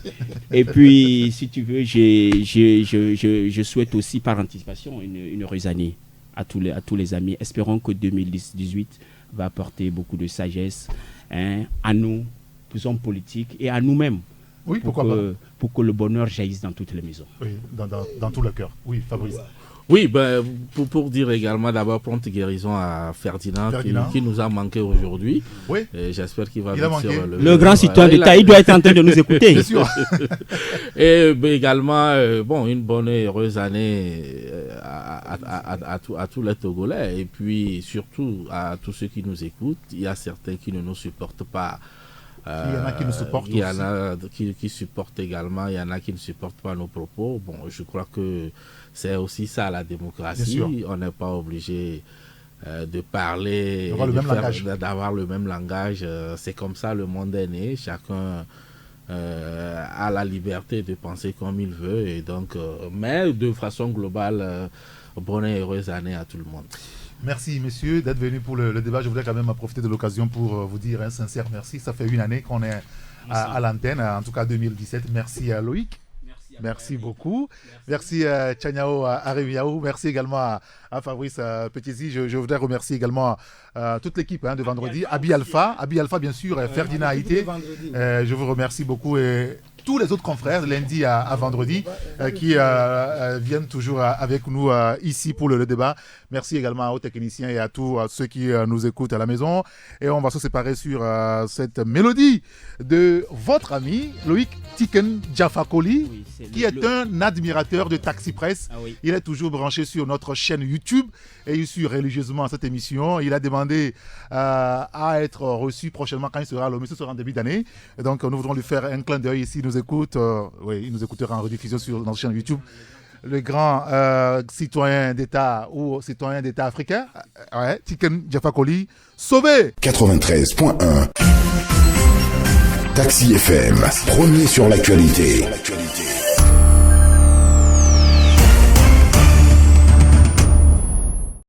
si tu veux, je souhaite aussi par anticipation une heureuse année à tous les amis. Espérons que 2018 va apporter beaucoup de sagesse à nous, tous hommes politiques, et à nous-mêmes. Oui, pour que le bonheur jaillisse dans toutes les maisons. Oui, dans tout le cœur. Oui, Fabrice. Oui, pour dire également d'abord prompte guérison à Ferdinand. Qui nous a manqué aujourd'hui. Oui. J'espère qu'il va venir sur le grand citoyen d'État, il doit être en train de nous écouter. Bien sûr. Et également, une bonne et heureuse année à tous les Togolais. Et puis surtout à tous ceux qui nous écoutent. Il y a certains qui ne nous supportent pas. Il y en a qui nous supportent aussi. Il y en a qui supportent également. Il y en a qui ne supportent pas nos propos. Bon, je crois que c'est aussi ça la démocratie. On n'est pas obligé de parler, d'avoir le même langage. C'est comme ça le monde est né. Chacun a la liberté de penser comme il veut. Et donc, mais de façon globale, bonne et heureuse année à tout le monde. Merci, messieurs, d'être venus pour le débat. Je voudrais quand même profiter de l'occasion pour vous dire un sincère merci. Ça fait une année qu'on est à l'antenne, en tout cas 2017. Merci à Loïc. Merci beaucoup. Merci à Chanyao Arimiao. Merci également à Fabrice Petizi. Je voudrais remercier également toute l'équipe de Vendredi. Abi Alpha, bien sûr, Ferdinand Haïté. Je vous remercie beaucoup. Et tous les autres confrères, lundi à vendredi, qui viennent toujours avec nous ici pour le débat. Merci également aux techniciens et à tous ceux qui nous écoutent à la maison. Et on va se séparer sur cette mélodie de votre ami Loïc Tiken Jafakoli, qui est un admirateur de Taxi Presse. Il est toujours branché sur notre chaîne YouTube et il suit religieusement cette émission. Il a demandé à être reçu prochainement quand il sera à Lomé, ce sera en début d'année. Et donc nous voudrons lui faire un clin d'œil ici. Il nous écoute, il nous écoutera en rediffusion sur notre chaîne YouTube. Le grand citoyen d'État ou citoyen d'État africain, Tiken Jafakoli, sauvé. 93.1 Taxi FM, premier sur l'actualité.